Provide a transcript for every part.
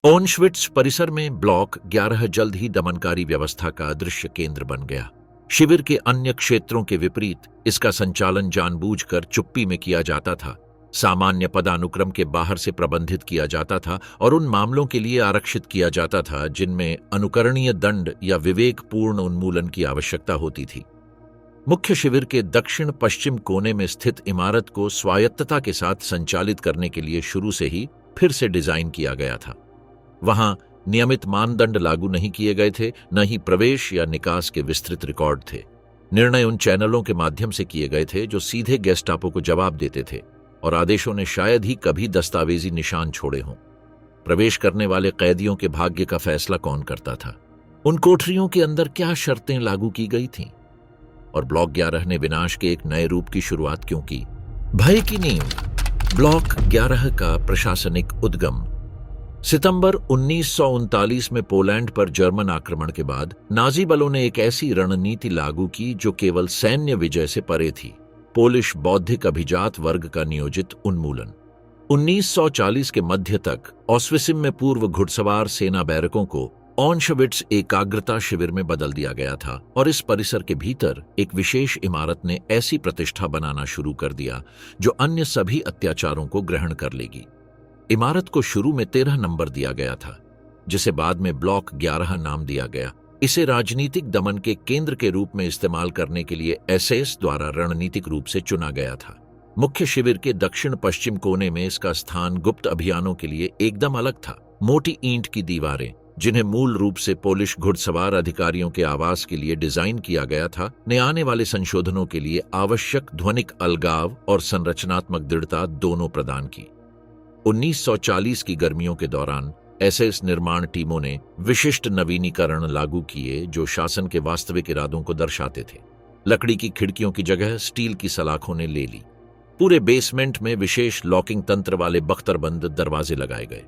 ऑनश्विट्स परिसर में ब्लॉक 11 जल्द ही दमनकारी व्यवस्था का दृश्य केंद्र बन गया। शिविर के अन्य क्षेत्रों के विपरीत इसका संचालन जानबूझकर चुप्पी में किया जाता था, सामान्य पदानुक्रम के बाहर से प्रबंधित किया जाता था और उन मामलों के लिए आरक्षित किया जाता था जिनमें अनुकरणीय दंड या विवेकपूर्ण उन्मूलन की आवश्यकता होती थी। मुख्य शिविर के दक्षिण पश्चिम कोने में स्थित इमारत को स्वायत्तता के साथ संचालित करने के लिए शुरू से ही फिर से डिजाइन किया गया था। वहां नियमित मानदंड लागू नहीं किए गए थे, न ही प्रवेश या निकास के विस्तृत रिकॉर्ड थे। निर्णय उन चैनलों के माध्यम से किए गए थे जो सीधे गेस्टापो को जवाब देते थे और आदेशों ने शायद ही कभी दस्तावेजी निशान छोड़े हों। प्रवेश करने वाले कैदियों के भाग्य का फैसला कौन करता था? उन कोठरियों के अंदर क्या शर्तें लागू की गई थीं? और ब्लॉक 11 ने विनाश के एक नए रूप की शुरुआत क्यों की? भय की नींव। ब्लॉक 11 का प्रशासनिक उद्गम। सितंबर 1939 में पोलैंड पर जर्मन आक्रमण के बाद नाजी बलों ने एक ऐसी रणनीति लागू की जो केवल सैन्य विजय से परे थी। पोलिश बौद्धिक अभिजात वर्ग का नियोजित उन्मूलन। 1940 के मध्य तक ऑस्विसिम में पूर्व घुड़सवार सेना बैरकों को ऑनश्विट्स एकाग्रता शिविर में बदल दिया गया था और इस परिसर के भीतर एक विशेष इमारत ने ऐसी प्रतिष्ठा बनाना शुरू कर दिया जो अन्य सभी अत्याचारों को ग्रहण कर लेगी। इमारत को शुरू में 13 नंबर दिया गया था, जिसे बाद में ब्लॉक 11 नाम दिया गया। इसे राजनीतिक दमन के केंद्र के रूप में इस्तेमाल करने के लिए एसएस द्वारा रणनीतिक रूप से चुना गया था। मुख्य शिविर के दक्षिण पश्चिम कोने में इसका स्थान गुप्त अभियानों के लिए एकदम अलग था। मोटी ईंट की दीवारें, जिन्हें मूल रूप से पोलिश घुड़सवार अधिकारियों के आवास के लिए डिजाइन किया गया था, ने आने वाले संशोधनों के लिए आवश्यक ध्वनिक अलगाव और संरचनात्मक दृढ़ता दोनों प्रदान की। 1940 की गर्मियों के दौरान एसएस निर्माण टीमों ने विशिष्ट नवीनीकरण लागू किए जो शासन के वास्तविक इरादों को दर्शाते थे। लकड़ी की खिड़कियों की जगह स्टील की सलाखों ने ले ली। पूरे बेसमेंट में विशेष लॉकिंग तंत्र वाले बख्तरबंद दरवाजे लगाए गए।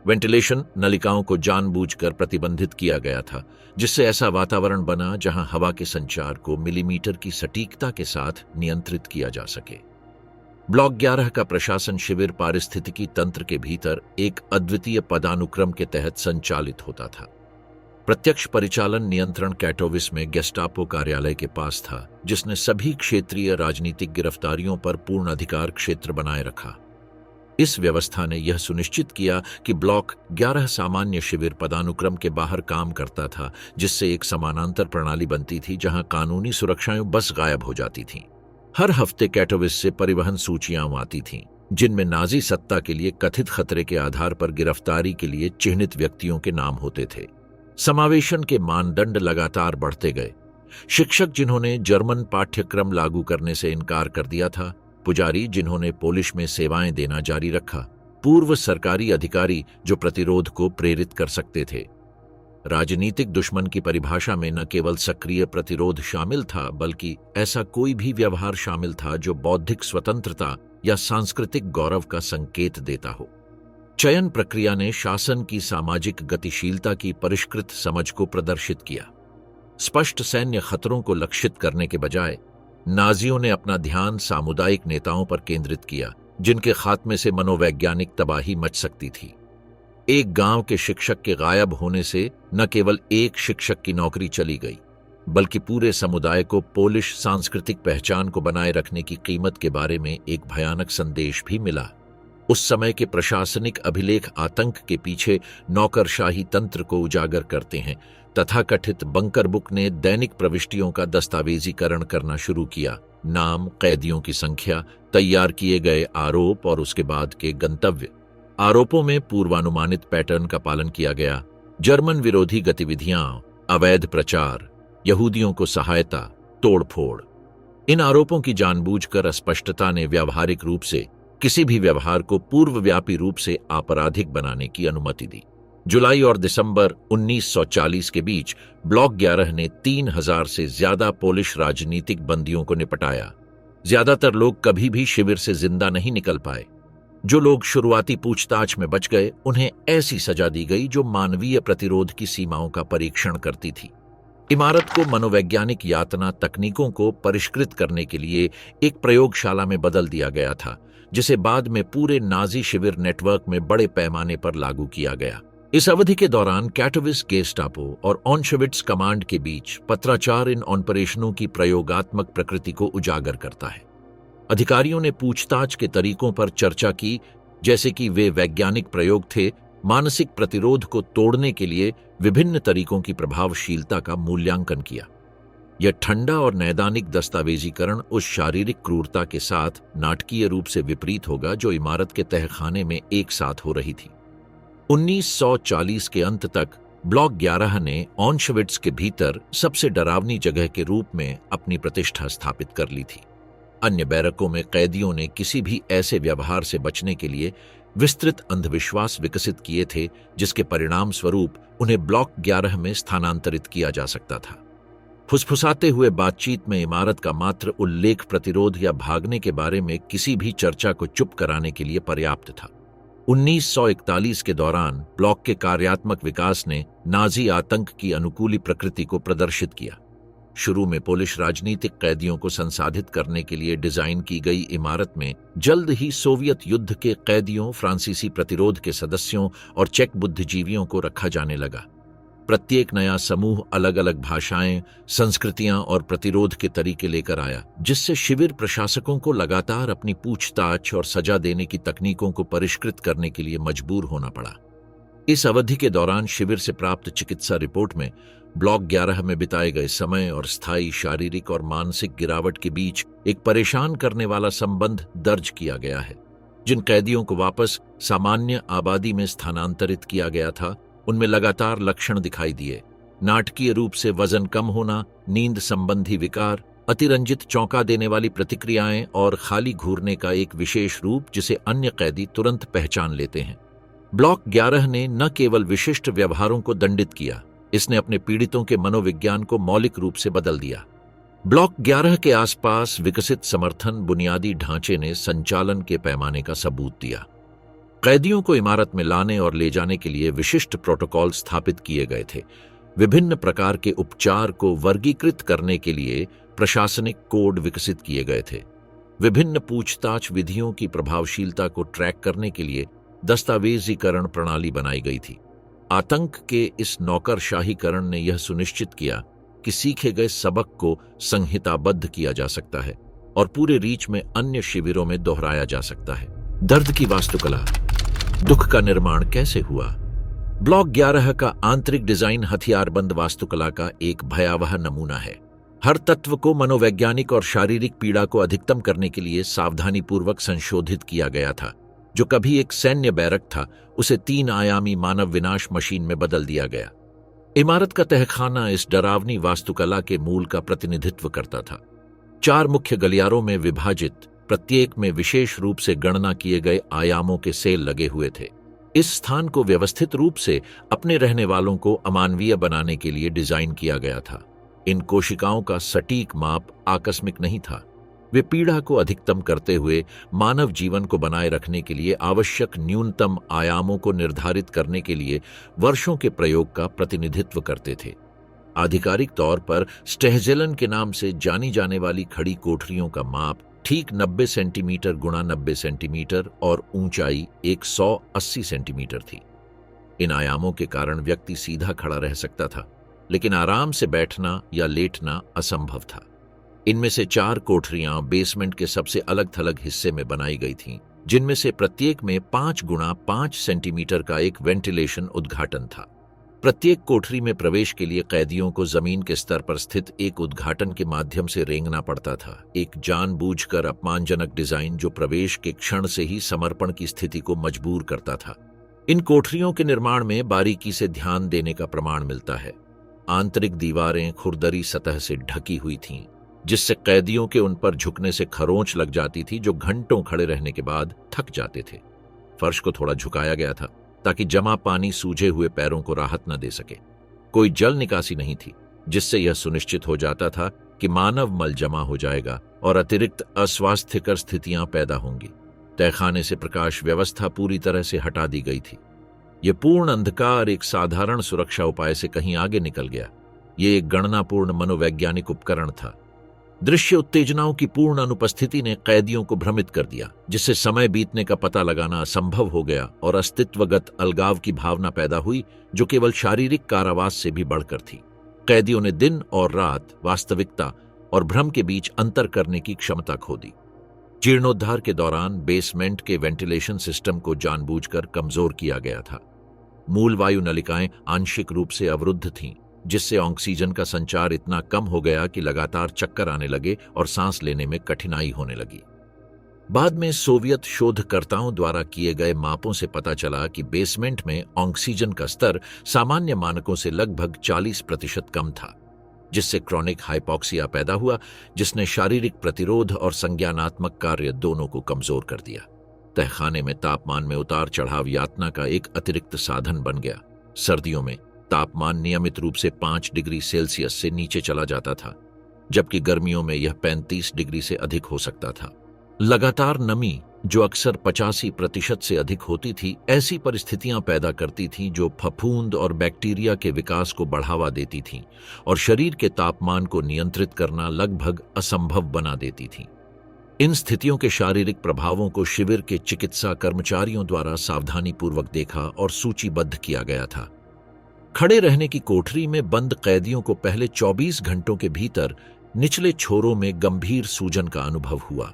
वेंटिलेशन नलिकाओं को जानबूझकर प्रतिबंधित किया गया था, जिससे ऐसा वातावरण बना जहां हवा के संचार को मिलीमीटर की सटीकता के साथ नियंत्रित किया जा सके। ब्लॉक 11 का प्रशासन शिविर पारिस्थितिकी तंत्र के भीतर एक अद्वितीय पदानुक्रम के तहत संचालित होता था। प्रत्यक्ष परिचालन नियंत्रण कैटोविस में गेस्टापो कार्यालय के पास था, जिसने सभी क्षेत्रीय राजनीतिक गिरफ्तारियों पर पूर्ण अधिकार क्षेत्र बनाए रखा। इस व्यवस्था ने यह सुनिश्चित किया कि ब्लॉक 11 सामान्य शिविर पदानुक्रम के बाहर काम करता था, जिससे एक समानांतर प्रणाली बनती थी जहां कानूनी सुरक्षाएं बस गायब हो जाती थीं। हर हफ्ते कैटोविस से परिवहन सूचियां आती थीं, जिनमें नाजी सत्ता के लिए कथित खतरे के आधार पर गिरफ्तारी के लिए चिन्हित व्यक्तियों के नाम होते थे। समावेशन के मानदंड लगातार बढ़ते गए। शिक्षक जिन्होंने जर्मन पाठ्यक्रम लागू करने से इनकार कर दिया था, पुजारी जिन्होंने पोलिश में सेवाएं देना जारी रखा, पूर्व सरकारी अधिकारी जो प्रतिरोध को प्रेरित कर सकते थे। राजनीतिक दुश्मन की परिभाषा में न केवल सक्रिय प्रतिरोध शामिल था, बल्कि ऐसा कोई भी व्यवहार शामिल था जो बौद्धिक स्वतंत्रता या सांस्कृतिक गौरव का संकेत देता हो। चयन प्रक्रिया ने शासन की सामाजिक गतिशीलता की परिष्कृत समझ को प्रदर्शित किया। स्पष्ट सैन्य खतरों को लक्षित करने के बजाय नाजियों ने अपना ध्यान सामुदायिक नेताओं पर केंद्रित किया, जिनके खात्मे से मनोवैज्ञानिक तबाही मच सकती थी। एक गांव के शिक्षक के गायब होने से न केवल एक शिक्षक की नौकरी चली गई, बल्कि पूरे समुदाय को पोलिश सांस्कृतिक पहचान को बनाए रखने की कीमत के बारे में एक भयानक संदेश भी मिला। उस समय के प्रशासनिक अभिलेख आतंक के पीछे नौकरशाही तंत्र को उजागर करते हैं। तथाकथित बंकर बुक ने दैनिक प्रविष्टियों का दस्तावेजीकरण करना शुरू किया। नाम, कैदियों की संख्या, तैयार किए गए आरोप और उसके बाद के गंतव्य। आरोपों में पूर्वानुमानित पैटर्न का पालन किया गया। जर्मन विरोधी गतिविधियां, अवैध प्रचार, यहूदियों को सहायता, तोड़फोड़। इन आरोपों की जानबूझकर अस्पष्टता ने व्यावहारिक रूप से किसी भी व्यवहार को पूर्वव्यापी रूप से आपराधिक बनाने की अनुमति दी। जुलाई और दिसंबर 1940 के बीच ब्लॉक 11 ने 3000 से ज्यादा पोलिश राजनीतिक बंदियों को निपटाया। ज्यादातर लोग कभी भी शिविर से जिंदा नहीं निकल पाए। जो लोग शुरुआती पूछताछ में बच गए, उन्हें ऐसी सजा दी गई जो मानवीय प्रतिरोध की सीमाओं का परीक्षण करती थी। इमारत को मनोवैज्ञानिक यातना तकनीकों को परिष्कृत करने के लिए एक प्रयोगशाला में बदल दिया गया था, जिसे बाद में पूरे नाजी शिविर नेटवर्क में बड़े पैमाने पर लागू किया गया। इस अवधि के दौरान कैटोविस गेस्टापो और ऑनशविट्स कमांड के बीच पत्राचार इन ऑपरेशनों की प्रयोगात्मक प्रकृति को उजागर करता है। अधिकारियों ने पूछताछ के तरीकों पर चर्चा की, जैसे कि वे वैज्ञानिक प्रयोग थे, मानसिक प्रतिरोध को तोड़ने के लिए विभिन्न तरीकों की प्रभावशीलता का मूल्यांकन किया। यह ठंडा और नैदानिक दस्तावेजीकरण उस शारीरिक क्रूरता के साथ नाटकीय रूप से विपरीत होगा जो इमारत के तहखाने में एक साथ हो रही थी। 1940 के अंत तक ब्लॉक 11 ने ऑनशविट्स के भीतर सबसे डरावनी जगह के रूप में अपनी प्रतिष्ठा स्थापित कर ली थी। अन्य बैरकों में कैदियों ने किसी भी ऐसे व्यवहार से बचने के लिए विस्तृत अंधविश्वास विकसित किए थे जिसके परिणाम स्वरूप उन्हें ब्लॉक 11 में स्थानांतरित किया जा सकता था। फुसफुसाते हुए बातचीत में इमारत का मात्र उल्लेख प्रतिरोध या भागने के बारे में किसी भी चर्चा को चुप कराने के लिए पर्याप्त था। 1941 के दौरान ब्लॉक के कार्यात्मक विकास ने नाजी आतंक की अनुकूली प्रकृति को प्रदर्शित किया। शुरू में पोलिश राजनीतिक कैदियों को संसाधित करने के लिए डिजाइन की गई इमारत में जल्द ही सोवियत युद्ध के कैदियों, फ्रांसीसी प्रतिरोध के सदस्यों और चेक बुद्धिजीवियों को रखा जाने लगा। प्रत्येक नया समूह अलग अलग भाषाएं, संस्कृतियां और प्रतिरोध के तरीके लेकर आया, जिससे शिविर प्रशासकों को लगातार अपनी पूछताछ और सजा देने की तकनीकों को परिष्कृत करने के लिए मजबूर होना पड़ा। इस अवधि के दौरान शिविर से प्राप्त चिकित्सा रिपोर्ट में ब्लॉक 11 में बिताए गए समय और स्थायी शारीरिक और मानसिक गिरावट के बीच एक परेशान करने वाला संबंध दर्ज किया गया है। जिन कैदियों को वापस सामान्य आबादी में स्थानांतरित किया गया था, उनमें लगातार लक्षण दिखाई दिए। नाटकीय रूप से वजन कम होना, नींद संबंधी विकार, अतिरंजित चौंका देने वाली प्रतिक्रियाएं और खाली घूरने का एक विशेष रूप जिसे अन्य कैदी तुरंत पहचान लेते हैं। ब्लॉक 11 ने न केवल विशिष्ट व्यवहारों को दंडित किया, इसने अपने पीड़ितों के मनोविज्ञान को मौलिक रूप से बदल दिया। ब्लॉक 11 के आसपास विकसित समर्थन बुनियादी ढांचे ने संचालन के पैमाने का सबूत दिया। कैदियों को इमारत में लाने और ले जाने के लिए विशिष्ट प्रोटोकॉल स्थापित किए गए थे। विभिन्न प्रकार के उपचार को वर्गीकृत करने के लिए प्रशासनिक कोड विकसित किए गए थे। विभिन्न पूछताछ विधियों की प्रभावशीलता को ट्रैक करने के लिए दस्तावेजीकरण प्रणाली बनाई गई थी। आतंक के इस नौकरशाहीकरण ने यह सुनिश्चित किया कि सीखे गए सबक को संहिताबद्ध किया जा सकता है और पूरे रीच में अन्य शिविरों में दोहराया जा सकता है। दर्द की वास्तुकला, दुख का निर्माण कैसे हुआ? ब्लॉक 11 का आंतरिक डिजाइन हथियारबंद वास्तुकला का एक भयावह नमूना है। हर तत्व को मनोवैज्ञानिक और शारीरिक पीड़ा को अधिकतम करने के लिए सावधानीपूर्वक संशोधित किया गया था। जो कभी एक सैन्य बैरक था, उसे 3 आयामी मानव विनाश मशीन में बदल दिया गया। इमारत का तहखाना इस डरावनी वास्तुकला के मूल का प्रतिनिधित्व करता था। 4 मुख्य गलियारों में विभाजित, प्रत्येक में विशेष रूप से गणना किए गए आयामों के सेल लगे हुए थे। इस स्थान को व्यवस्थित रूप से अपने रहने वालों को अमानवीय बनाने के लिए डिजाइन किया गया था। इन कोशिकाओं का सटीक माप आकस्मिक नहीं था। वे पीड़ा को अधिकतम करते हुए मानव जीवन को बनाए रखने के लिए आवश्यक न्यूनतम आयामों को निर्धारित करने के लिए वर्षों के प्रयोग का प्रतिनिधित्व करते थे। आधिकारिक तौर पर स्टेहजेलन के नाम से जानी जाने वाली खड़ी कोठरियों का माप ठीक 90 सेंटीमीटर गुणा 90 सेंटीमीटर और ऊंचाई 180 सेंटीमीटर थी। इन आयामों के कारण व्यक्ति सीधा खड़ा रह सकता था, लेकिन आराम से बैठना या लेटना असंभव था। इनमें से 4 कोठरियां बेसमेंट के सबसे अलग थलग हिस्से में बनाई गई थीं, जिनमें से प्रत्येक में 5 गुणा 5 सेंटीमीटर का एक वेंटिलेशन उद्घाटन था। प्रत्येक कोठरी में प्रवेश के लिए कैदियों को जमीन के स्तर पर स्थित एक उद्घाटन के माध्यम से रेंगना पड़ता था, एक जानबूझकर अपमानजनक डिजाइन जो प्रवेश के क्षण से ही समर्पण की स्थिति को मजबूर करता था। इन कोठरियों के निर्माण में बारीकी से ध्यान देने का प्रमाण मिलता है। आंतरिक दीवारें खुरदरी सतह से ढकी हुई थीं, जिससे कैदियों के उन पर झुकने से खरोंच लग जाती थी, जो घंटों खड़े रहने के बाद थक जाते थे। फर्श को थोड़ा झुकाया गया था ताकि जमा पानी सूजे हुए पैरों को राहत न दे सके। कोई जल निकासी नहीं थी, जिससे यह सुनिश्चित हो जाता था कि मानव मल जमा हो जाएगा और अतिरिक्त अस्वास्थ्यकर स्थितियां पैदा होंगी। तहखाने से प्रकाश व्यवस्था पूरी तरह से हटा दी गई थी। यह पूर्ण अंधकार एक साधारण सुरक्षा उपाय से कहीं आगे निकल गया। ये एक गणनापूर्ण मनोवैज्ञानिक उपकरण था। दृश्य उत्तेजनाओं की पूर्ण अनुपस्थिति ने कैदियों को भ्रमित कर दिया, जिससे समय बीतने का पता लगाना असंभव हो गया और अस्तित्वगत अलगाव की भावना पैदा हुई, जो केवल शारीरिक कारावास से भी बढ़कर थी। कैदियों ने दिन और रात, वास्तविकता और भ्रम के बीच अंतर करने की क्षमता खो दी। जीर्णोद्धार के दौरान बेसमेंट के वेंटिलेशन सिस्टम को जानबूझकर कमजोर किया गया था। मूल वायु नलिकाएं आंशिक रूप से अवरुद्ध थीं, जिससे ऑक्सीजन का संचार इतना कम हो गया कि लगातार चक्कर आने लगे और सांस लेने में कठिनाई होने लगी। बाद में सोवियत शोधकर्ताओं द्वारा किए गए मापों से पता चला कि बेसमेंट में ऑक्सीजन का स्तर सामान्य मानकों से लगभग 40% कम था, जिससे क्रॉनिक हाइपोक्सिया पैदा हुआ, जिसने शारीरिक प्रतिरोध और संज्ञानात्मक कार्य दोनों को कमजोर कर दिया। तहखाने में तापमान में उतार चढ़ाव यातना का एक अतिरिक्त साधन बन गया। सर्दियों में तापमान नियमित रूप से 5 डिग्री सेल्सियस से नीचे चला जाता था, जबकि गर्मियों में यह 35 डिग्री से अधिक हो सकता था। लगातार नमी, जो अक्सर 85% से अधिक होती थी, ऐसी परिस्थितियां पैदा करती थीं जो फफूंद और बैक्टीरिया के विकास को बढ़ावा देती थीं और शरीर के तापमान को नियंत्रित करना लगभग असंभव बना देती थीं। इन स्थितियों के शारीरिक प्रभावों को शिविर के चिकित्सा कर्मचारियों द्वारा सावधानीपूर्वक देखा और सूचीबद्ध किया गया था। खड़े रहने की कोठरी में बंद कैदियों को पहले 24 घंटों के भीतर निचले छोरों में गंभीर सूजन का अनुभव हुआ।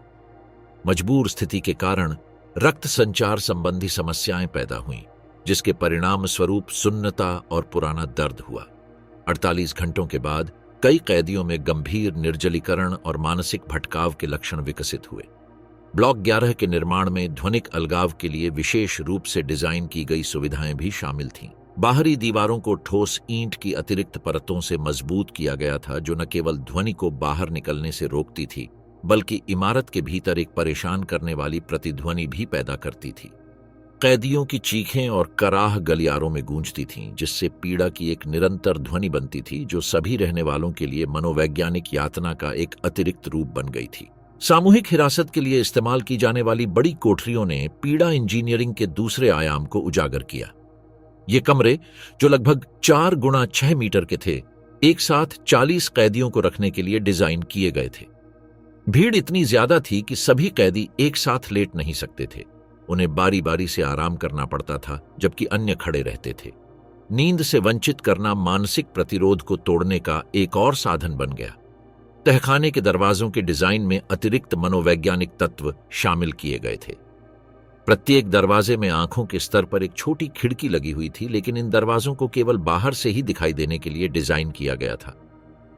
मजबूर स्थिति के कारण रक्त संचार संबंधी समस्याएं पैदा हुईं, जिसके परिणाम स्वरूप सुन्नता और पुराना दर्द हुआ। 48 घंटों के बाद कई कैदियों में गंभीर निर्जलीकरण और मानसिक भटकाव के लक्षण विकसित हुए। ब्लॉक 11 के निर्माण में ध्वनिक अलगाव के लिए विशेष रूप से डिजाइन की गई सुविधाएं भी शामिल थीं। बाहरी दीवारों को ठोस ईंट की अतिरिक्त परतों से मजबूत किया गया था, जो न केवल ध्वनि को बाहर निकलने से रोकती थी, बल्कि इमारत के भीतर एक परेशान करने वाली प्रतिध्वनि भी पैदा करती थी। कैदियों की चीखें और कराह गलियारों में गूंजती थीं, जिससे पीड़ा की एक निरंतर ध्वनि बनती थी, जो सभी रहने वालों के लिए मनोवैज्ञानिक यातना का एक अतिरिक्त रूप बन गई थी। सामूहिक हिरासत के लिए इस्तेमाल की जाने वाली बड़ी कोठरियों ने पीड़ा इंजीनियरिंग के दूसरे आयाम को उजागर किया। ये कमरे, जो लगभग 4 गुणा 6 मीटर के थे, एक साथ 40 कैदियों को रखने के लिए डिजाइन किए गए थे। भीड़ इतनी ज्यादा थी कि सभी कैदी एक साथ लेट नहीं सकते थे। उन्हें बारी बारी से आराम करना पड़ता था, जबकि अन्य खड़े रहते थे। नींद से वंचित करना मानसिक प्रतिरोध को तोड़ने का एक और साधन बन गया। तहखाने के दरवाजों के डिजाइन में अतिरिक्त मनोवैज्ञानिक तत्व शामिल किए गए थे। प्रत्येक दरवाजे में आंखों के स्तर पर एक छोटी खिड़की लगी हुई थी, लेकिन इन दरवाजों को केवल बाहर से ही दिखाई देने के लिए डिजाइन किया गया था।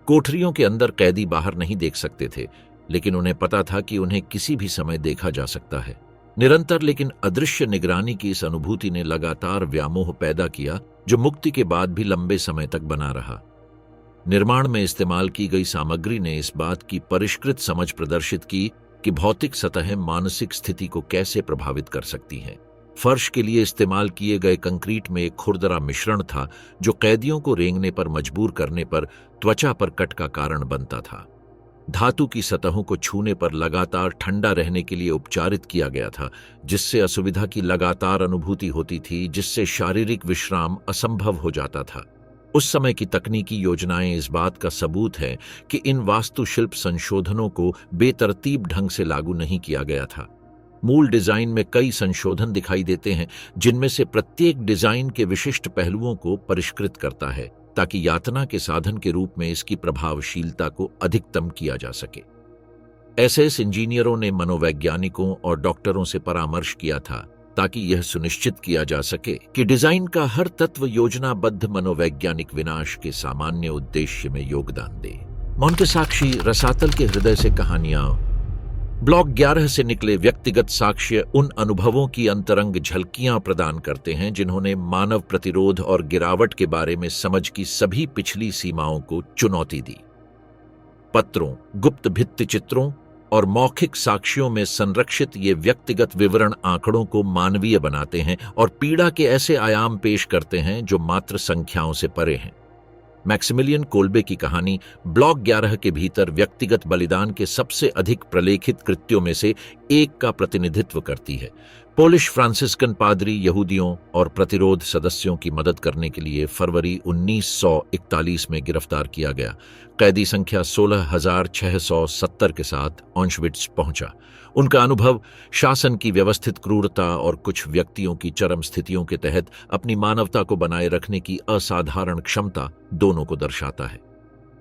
कोठरियों के अंदर कैदी बाहर नहीं देख सकते थे, लेकिन उन्हें पता था कि उन्हें किसी भी समय देखा जा सकता है। निरंतर लेकिन अदृश्य निगरानी की इस अनुभूति ने लगातार व्यामोह पैदा किया, जो मुक्ति के बाद भी लंबे समय तक बना रहा। निर्माण में इस्तेमाल की गई सामग्री ने इस बात की परिष्कृत समझ प्रदर्शित की कि भौतिक सतहें मानसिक स्थिति को कैसे प्रभावित कर सकती हैं। फर्श के लिए इस्तेमाल किए गए कंक्रीट में एक खुरदरा मिश्रण था, जो कैदियों को रेंगने पर मजबूर करने पर त्वचा पर कट का कारण बनता था। धातु की सतहों को छूने पर लगातार ठंडा रहने के लिए उपचारित किया गया था, जिससे असुविधा की लगातार अनुभूति होती थी, जिससे शारीरिक विश्राम असंभव हो जाता था। उस समय की तकनीकी योजनाएं इस बात का सबूत है कि इन वास्तुशिल्प संशोधनों को बेतरतीब ढंग से लागू नहीं किया गया था। मूल डिजाइन में कई संशोधन दिखाई देते हैं, जिनमें से प्रत्येक डिजाइन के विशिष्ट पहलुओं को परिष्कृत करता है, ताकि यातना के साधन के रूप में इसकी प्रभावशीलता को अधिकतम किया जा सके। एसएस इंजीनियरों ने मनोवैज्ञानिकों और डॉक्टरों से परामर्श किया था, ताकि यह सुनिश्चित किया जा सके कि डिजाइन का हर तत्व योजनाबद्ध मनोवैज्ञानिक विनाश के सामान्य उद्देश्य में योगदान दे। मोंटेसाक्षी रसातल के हृदय से कहानियां। ब्लॉक 11 से निकले व्यक्तिगत साक्ष्य उन अनुभवों की अंतरंग झलकियां प्रदान करते हैं, जिन्होंने मानव प्रतिरोध और गिरावट के बारे में समझ की सभी पिछली सीमाओं को चुनौती दी। पत्रों, गुप्त भित्ति चित्रों और मौखिक साक्ष्यों में संरक्षित ये व्यक्तिगत विवरण आंकड़ों को मानवीय बनाते हैं और पीड़ा के ऐसे आयाम पेश करते हैं जो मात्र संख्याओं से परे हैं। मैक्सिमिलियन कोल्बे की कहानी ब्लॉक 11 के भीतर व्यक्तिगत बलिदान के सबसे अधिक प्रलेखित कृत्यों में से एक का प्रतिनिधित्व करती है। पोलिश फ्रांसिस्कन पादरी यहूदियों और प्रतिरोध सदस्यों की मदद करने के लिए फरवरी 1941 में गिरफ्तार किया गया। कैदी संख्या 16,670 के साथ ऑशविट्ज पहुंचा। उनका अनुभव शासन की व्यवस्थित क्रूरता और कुछ व्यक्तियों की चरम स्थितियों के तहत अपनी मानवता को बनाए रखने की असाधारण क्षमता दोनों को दर्शाता है।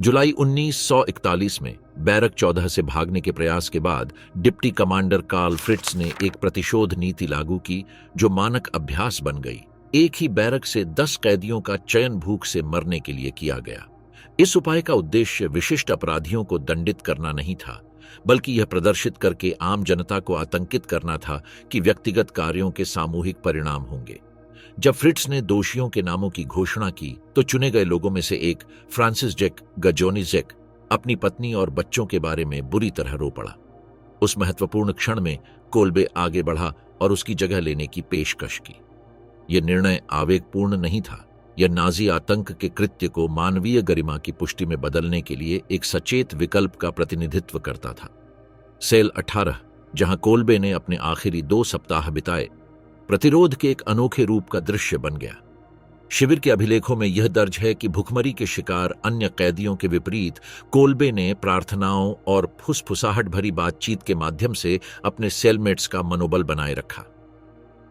जुलाई 1941 में बैरक 14 से भागने के प्रयास के बाद डिप्टी कमांडर कार्ल फ्रिट्ज ने एक प्रतिशोध नीति लागू की जो मानक अभ्यास बन गई। एक ही बैरक से 10 कैदियों का चयन भूख से मरने के लिए किया गया। इस उपाय का उद्देश्य विशिष्ट अपराधियों को दंडित करना नहीं था, बल्कि यह प्रदर्शित करके आम जनता को आतंकित करना था कि व्यक्तिगत कार्यों के सामूहिक परिणाम होंगे। जब फ्रिट्ज ने दोषियों के नामों की घोषणा की तो चुने गए लोगों में से एक फ्रांसिसजेक गजोनिजेक अपनी पत्नी और बच्चों के बारे में बुरी तरह रो पड़ा। उस महत्वपूर्ण क्षण में कोल्बे आगे बढ़ा और उसकी जगह लेने की पेशकश की। यह निर्णय आवेगपूर्ण नहीं था, यह नाजी आतंक के कृत्य को मानवीय गरिमा की पुष्टि में बदलने के लिए एक सचेत विकल्प का प्रतिनिधित्व करता था। सेल 18, जहां कोल्बे ने अपने आखिरी 2 सप्ताह बिताए, प्रतिरोध के एक अनोखे रूप का दृश्य बन गया। शिविर के अभिलेखों में यह दर्ज है कि भुखमरी के शिकार अन्य कैदियों के विपरीत कोल्बे ने प्रार्थनाओं और फुसफुसाहट भरी बातचीत के माध्यम से अपने सेलमेट्स का मनोबल बनाए रखा।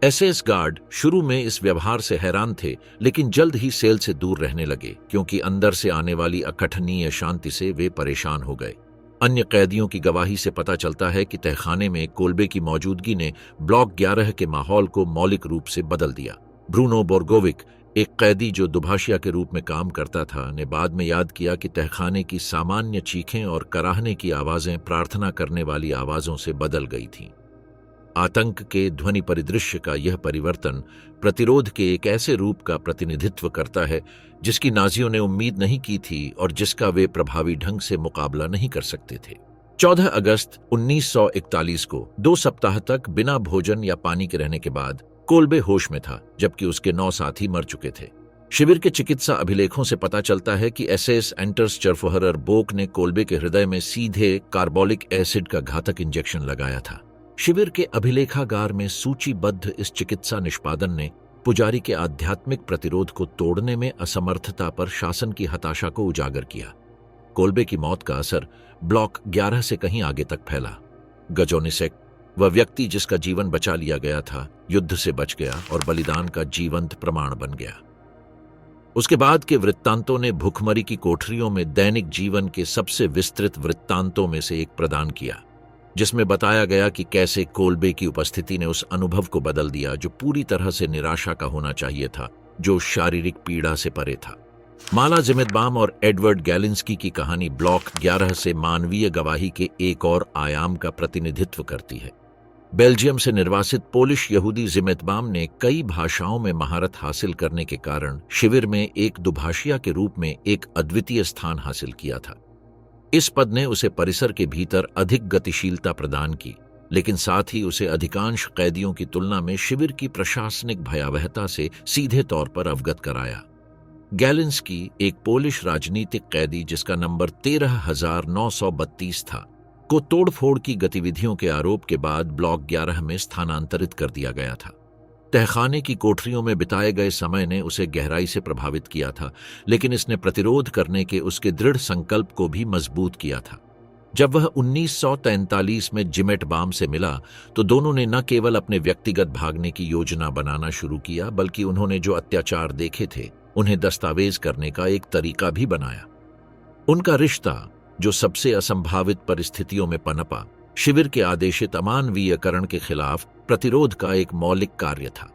एसएस गार्ड शुरू में इस व्यवहार से हैरान थे, लेकिन जल्द ही सेल से दूर रहने लगे क्योंकि अंदर से आने वाली अकथनीय शांति से वे परेशान हो गए। अन्य कैदियों की गवाही से पता चलता है कि तहखाने में कोल्बे की मौजूदगी ने ब्लॉक 11 के माहौल को मौलिक रूप से बदल दिया। ब्रूनो बोर्गोविक, एक कैदी जो दुभाषिया के रूप में काम करता था, ने बाद में याद किया कि तहखाने की सामान्य चीखें और कराहने की आवाजें प्रार्थना करने वाली आवाजों से बदल गई थीं। आतंक के ध्वनि परिदृश्य का यह परिवर्तन प्रतिरोध के एक ऐसे रूप का प्रतिनिधित्व करता है जिसकी नाजियों ने उम्मीद नहीं की थी और जिसका वे प्रभावी ढंग से मुकाबला नहीं कर सकते थे। 14 अगस्त 1941 को 2 सप्ताह तक बिना भोजन या पानी के रहने के बाद कोल्बे होश में था, जबकि उसके 9 साथी मर चुके थे। शिविर के चिकित्सा अभिलेखों से पता चलता है कि एसएस एंटर्स चर्फहरर बोक ने कोल्बे के हृदय में सीधे कार्बोलिक एसिड का घातक इंजेक्शन लगाया था। शिविर के अभिलेखागार में सूचीबद्ध इस चिकित्सा निष्पादन ने पुजारी के आध्यात्मिक प्रतिरोध को तोड़ने में असमर्थता पर शासन की हताशा को उजागर किया। कोल्बे की मौत का असर ब्लॉक 11 से कहीं आगे तक फैला। गजोनिसेक, वह व्यक्ति जिसका जीवन बचा लिया गया था, युद्ध से बच गया और बलिदान का जीवंत प्रमाण बन गया। उसके बाद के वृत्तांतों ने भुखमरी की कोठरियों में दैनिक जीवन के सबसे विस्तृत वृत्तांतों में से एक प्रदान किया, जिसमें बताया गया कि कैसे कोल्बे की उपस्थिति ने उस अनुभव को बदल दिया जो पूरी तरह से निराशा का होना चाहिए था, जो शारीरिक पीड़ा से परे था। माला जिमेतबाम और एडवर्ड गैलिंस्की की कहानी ब्लॉक 11 से मानवीय गवाही के एक और आयाम का प्रतिनिधित्व करती है। बेल्जियम से निर्वासित पोलिश यहूदी जिमेतबाम ने कई भाषाओं में महारत हासिल करने के कारण शिविर में एक दुभाषिया के रूप में एक अद्वितीय स्थान हासिल किया था। इस पद ने उसे परिसर के भीतर अधिक गतिशीलता प्रदान की, लेकिन साथ ही उसे अधिकांश कैदियों की तुलना में शिविर की प्रशासनिक भयावहता से सीधे तौर पर अवगत कराया। गैलिंस्की, एक पोलिश राजनीतिक कैदी जिसका नंबर 13,932 था, को तोड़फोड़ की गतिविधियों के आरोप के बाद ब्लॉक 11 में स्थानांतरित कर दिया गया था। तहखाने की कोठरियों में बिताए गए समय ने उसे गहराई से प्रभावित किया था, लेकिन इसने प्रतिरोध करने के उसके दृढ़ संकल्प को भी मजबूत किया था। जब वह 1943 में जिमेटबाम से मिला तो दोनों ने न केवल अपने व्यक्तिगत भागने की योजना बनाना शुरू किया, बल्कि उन्होंने जो अत्याचार देखे थे उन्हें दस्तावेज करने का एक तरीका भी बनाया। उनका रिश्ता, जो सबसे असंभावित परिस्थितियों में पनपा, शिविर के आदेशित अमानवीयकरण के खिलाफ प्रतिरोध का एक मौलिक कार्य था।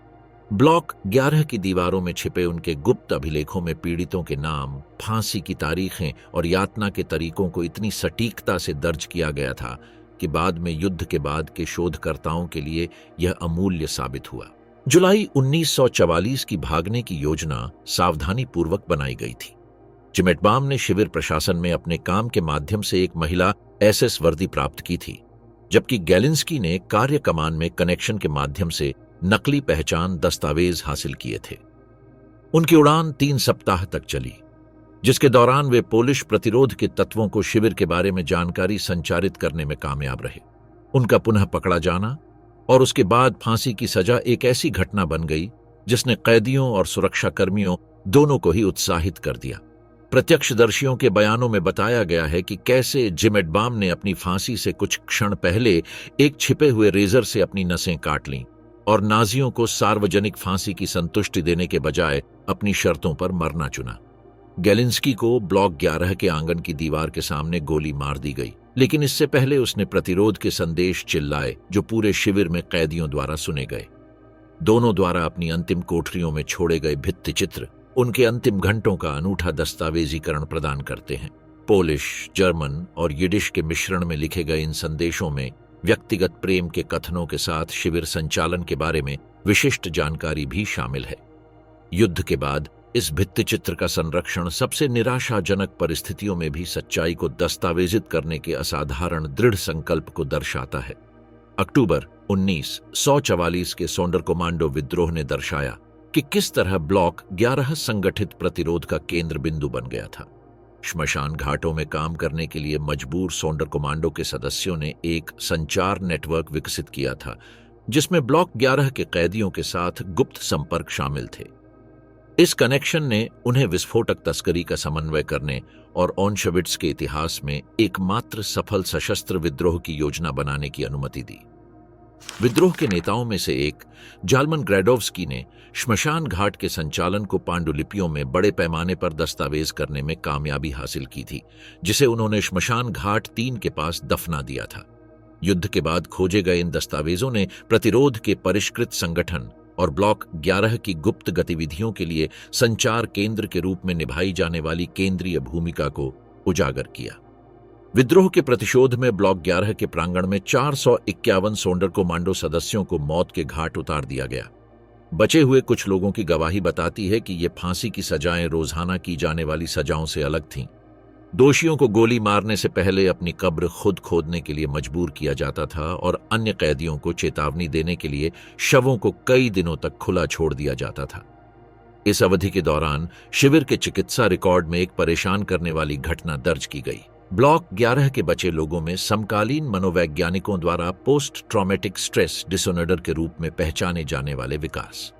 ब्लॉक 11 की दीवारों में छिपे उनके गुप्त अभिलेखों में पीड़ितों के नाम, फांसी की तारीखें और यातना के तरीकों को इतनी सटीकता से दर्ज किया गया था कि बाद में युद्ध के बाद के शोधकर्ताओं के लिए यह अमूल्य साबित हुआ। जुलाई 1944 की भागने की योजना सावधानी पूर्वक बनाई गई थी। जिमेटबाम ने शिविर प्रशासन में अपने काम के माध्यम से एक महिला एसएस वर्दी प्राप्त की थी, जबकि गैलिंस्की ने कार्य कमान में कनेक्शन के माध्यम से नकली पहचान दस्तावेज हासिल किए थे। उनकी उड़ान 3 सप्ताह तक चली, जिसके दौरान वे पोलिश प्रतिरोध के तत्वों को शिविर के बारे में जानकारी संचारित करने में कामयाब रहे। उनका पुनः पकड़ा जाना और उसके बाद फांसी की सजा एक ऐसी घटना बन गई जिसने कैदियों और सुरक्षाकर्मियों दोनों को ही उत्साहित कर दिया। प्रत्यक्षदर्शियों के बयानों में बताया गया है कि कैसे जिम एडबाम ने अपनी फांसी से कुछ क्षण पहले एक छिपे हुए रेजर से अपनी नसें काट लीं और नाजियों को सार्वजनिक फांसी की संतुष्टि देने के बजाय अपनी शर्तों पर मरना चुना। गेलिंस्की को ब्लॉक 11 के आंगन की दीवार के सामने गोली मार दी गई, लेकिन इससे पहले उसने प्रतिरोध के संदेश चिल्लाए जो पूरे शिविर में कैदियों द्वारा सुने गए। दोनों द्वारा अपनी अंतिम कोठरियों में छोड़े गए भित्ति चित्र उनके अंतिम घंटों का अनूठा दस्तावेजीकरण प्रदान करते हैं। पोलिश, जर्मन और यिडिश के मिश्रण में लिखे गए इन संदेशों में व्यक्तिगत प्रेम के कथनों के साथ शिविर संचालन के बारे में विशिष्ट जानकारी भी शामिल है। युद्ध के बाद इस भित्तिचित्र का संरक्षण सबसे निराशाजनक परिस्थितियों में भी सच्चाई को दस्तावेजित करने के असाधारण दृढ़ संकल्प को दर्शाता है। अक्टूबर 1944 के सोंडरकोमांडो विद्रोह ने दर्शाया कि किस तरह ब्लॉक 11 संगठित प्रतिरोध का केंद्र बिंदु बन गया था। श्मशान घाटों में काम करने के लिए मजबूर सोंडरकोमांडो के सदस्यों ने एक संचार नेटवर्क विकसित किया था जिसमें ब्लॉक 11 के कैदियों के साथ गुप्त संपर्क शामिल थे। इस कनेक्शन ने उन्हें विस्फोटक तस्करी का समन्वय करने और ऑनशविट्स के इतिहास में एकमात्र सफल सशस्त्र विद्रोह की योजना बनाने की अनुमति दी। विद्रोह के नेताओं में से एक जालमन ग्रैडोव्स्की ने श्मशान घाट के संचालन को पांडुलिपियों में बड़े पैमाने पर दस्तावेज करने में कामयाबी हासिल की थी, जिसे उन्होंने श्मशान घाट 3 के पास दफना दिया था। युद्ध के बाद खोजे गए इन दस्तावेजों ने प्रतिरोध के परिष्कृत संगठन और ब्लॉक 11 की गुप्त गतिविधियों के लिए संचार केंद्र के रूप में निभाई जाने वाली केंद्रीय भूमिका को उजागर किया। विद्रोह के प्रतिशोध में ब्लॉक 11 के प्रांगण में 451 सोंडरकोमांडो सदस्यों को मौत के घाट उतार दिया गया। बचे हुए कुछ लोगों की गवाही बताती है कि ये फांसी की सजाएं रोजाना की जाने वाली सजाओं से अलग थीं। दोषियों को गोली मारने से पहले अपनी कब्र खुद खोदने के लिए मजबूर किया जाता था और अन्य कैदियों को चेतावनी देने के लिए शवों को कई दिनों तक खुला छोड़ दिया जाता था। इस अवधि के दौरान शिविर के चिकित्सा रिकॉर्ड में एक परेशान करने वाली घटना दर्ज की गई। ब्लॉक 11 के बचे लोगों में समकालीन मनोवैज्ञानिकों द्वारा पोस्ट ट्रॉमेटिक स्ट्रेस डिसऑर्डर के रूप में पहचाने जाने वाले विकास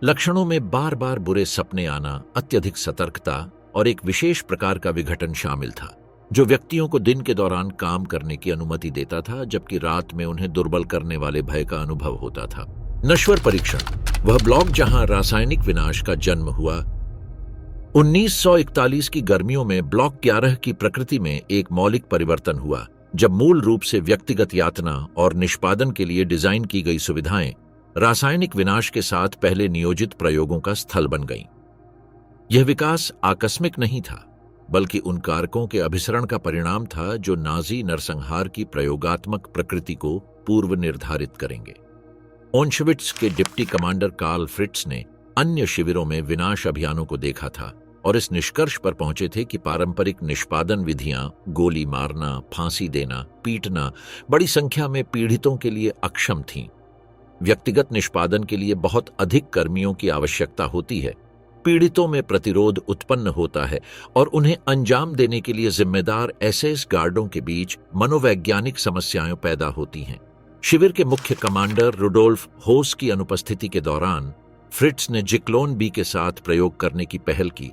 लक्षणों में बार बार बुरे सपने आना, अत्यधिक सतर्कता और एक विशेष प्रकार का विघटन शामिल था जो व्यक्तियों को दिन के दौरान काम करने की अनुमति देता था जबकि रात में उन्हें दुर्बल करने वाले भय का अनुभव होता था। नश्वर परीक्षण, वह ब्लॉक जहां रासायनिक विनाश का जन्म हुआ। 1941 की गर्मियों में ब्लॉक 11 की प्रकृति में एक मौलिक परिवर्तन हुआ जब मूल रूप से व्यक्तिगत यातना और निष्पादन के लिए डिजाइन की गई सुविधाएं रासायनिक विनाश के साथ पहले नियोजित प्रयोगों का स्थल बन गईं। यह विकास आकस्मिक नहीं था बल्कि उन कारकों के अभिसरण का परिणाम था जो नाजी नरसंहार की प्रयोगात्मक प्रकृति को पूर्व निर्धारित करेंगे। ऑशविट्ज के डिप्टी कमांडर कार्ल फ्रिट्ज ने अन्य शिविरों में विनाश अभियानों को देखा था और इस निष्कर्ष पर पहुंचे थे कि पारंपरिक निष्पादन विधियां, गोली मारना, फांसी देना, पीटना, बड़ी संख्या में पीड़ितों के लिए अक्षम थीं। व्यक्तिगत निष्पादन के लिए बहुत अधिक कर्मियों की आवश्यकता होती है, पीड़ितों में प्रतिरोध उत्पन्न होता है और उन्हें अंजाम देने के लिए जिम्मेदार एसएस गार्डों के बीच मनोवैज्ञानिक समस्याएं पैदा होती हैं। शिविर के मुख्य कमांडर रुडोल्फ होस की अनुपस्थिति के दौरान फ्रिट्ज ने जिक्लोन बी के साथ प्रयोग करने की पहल की,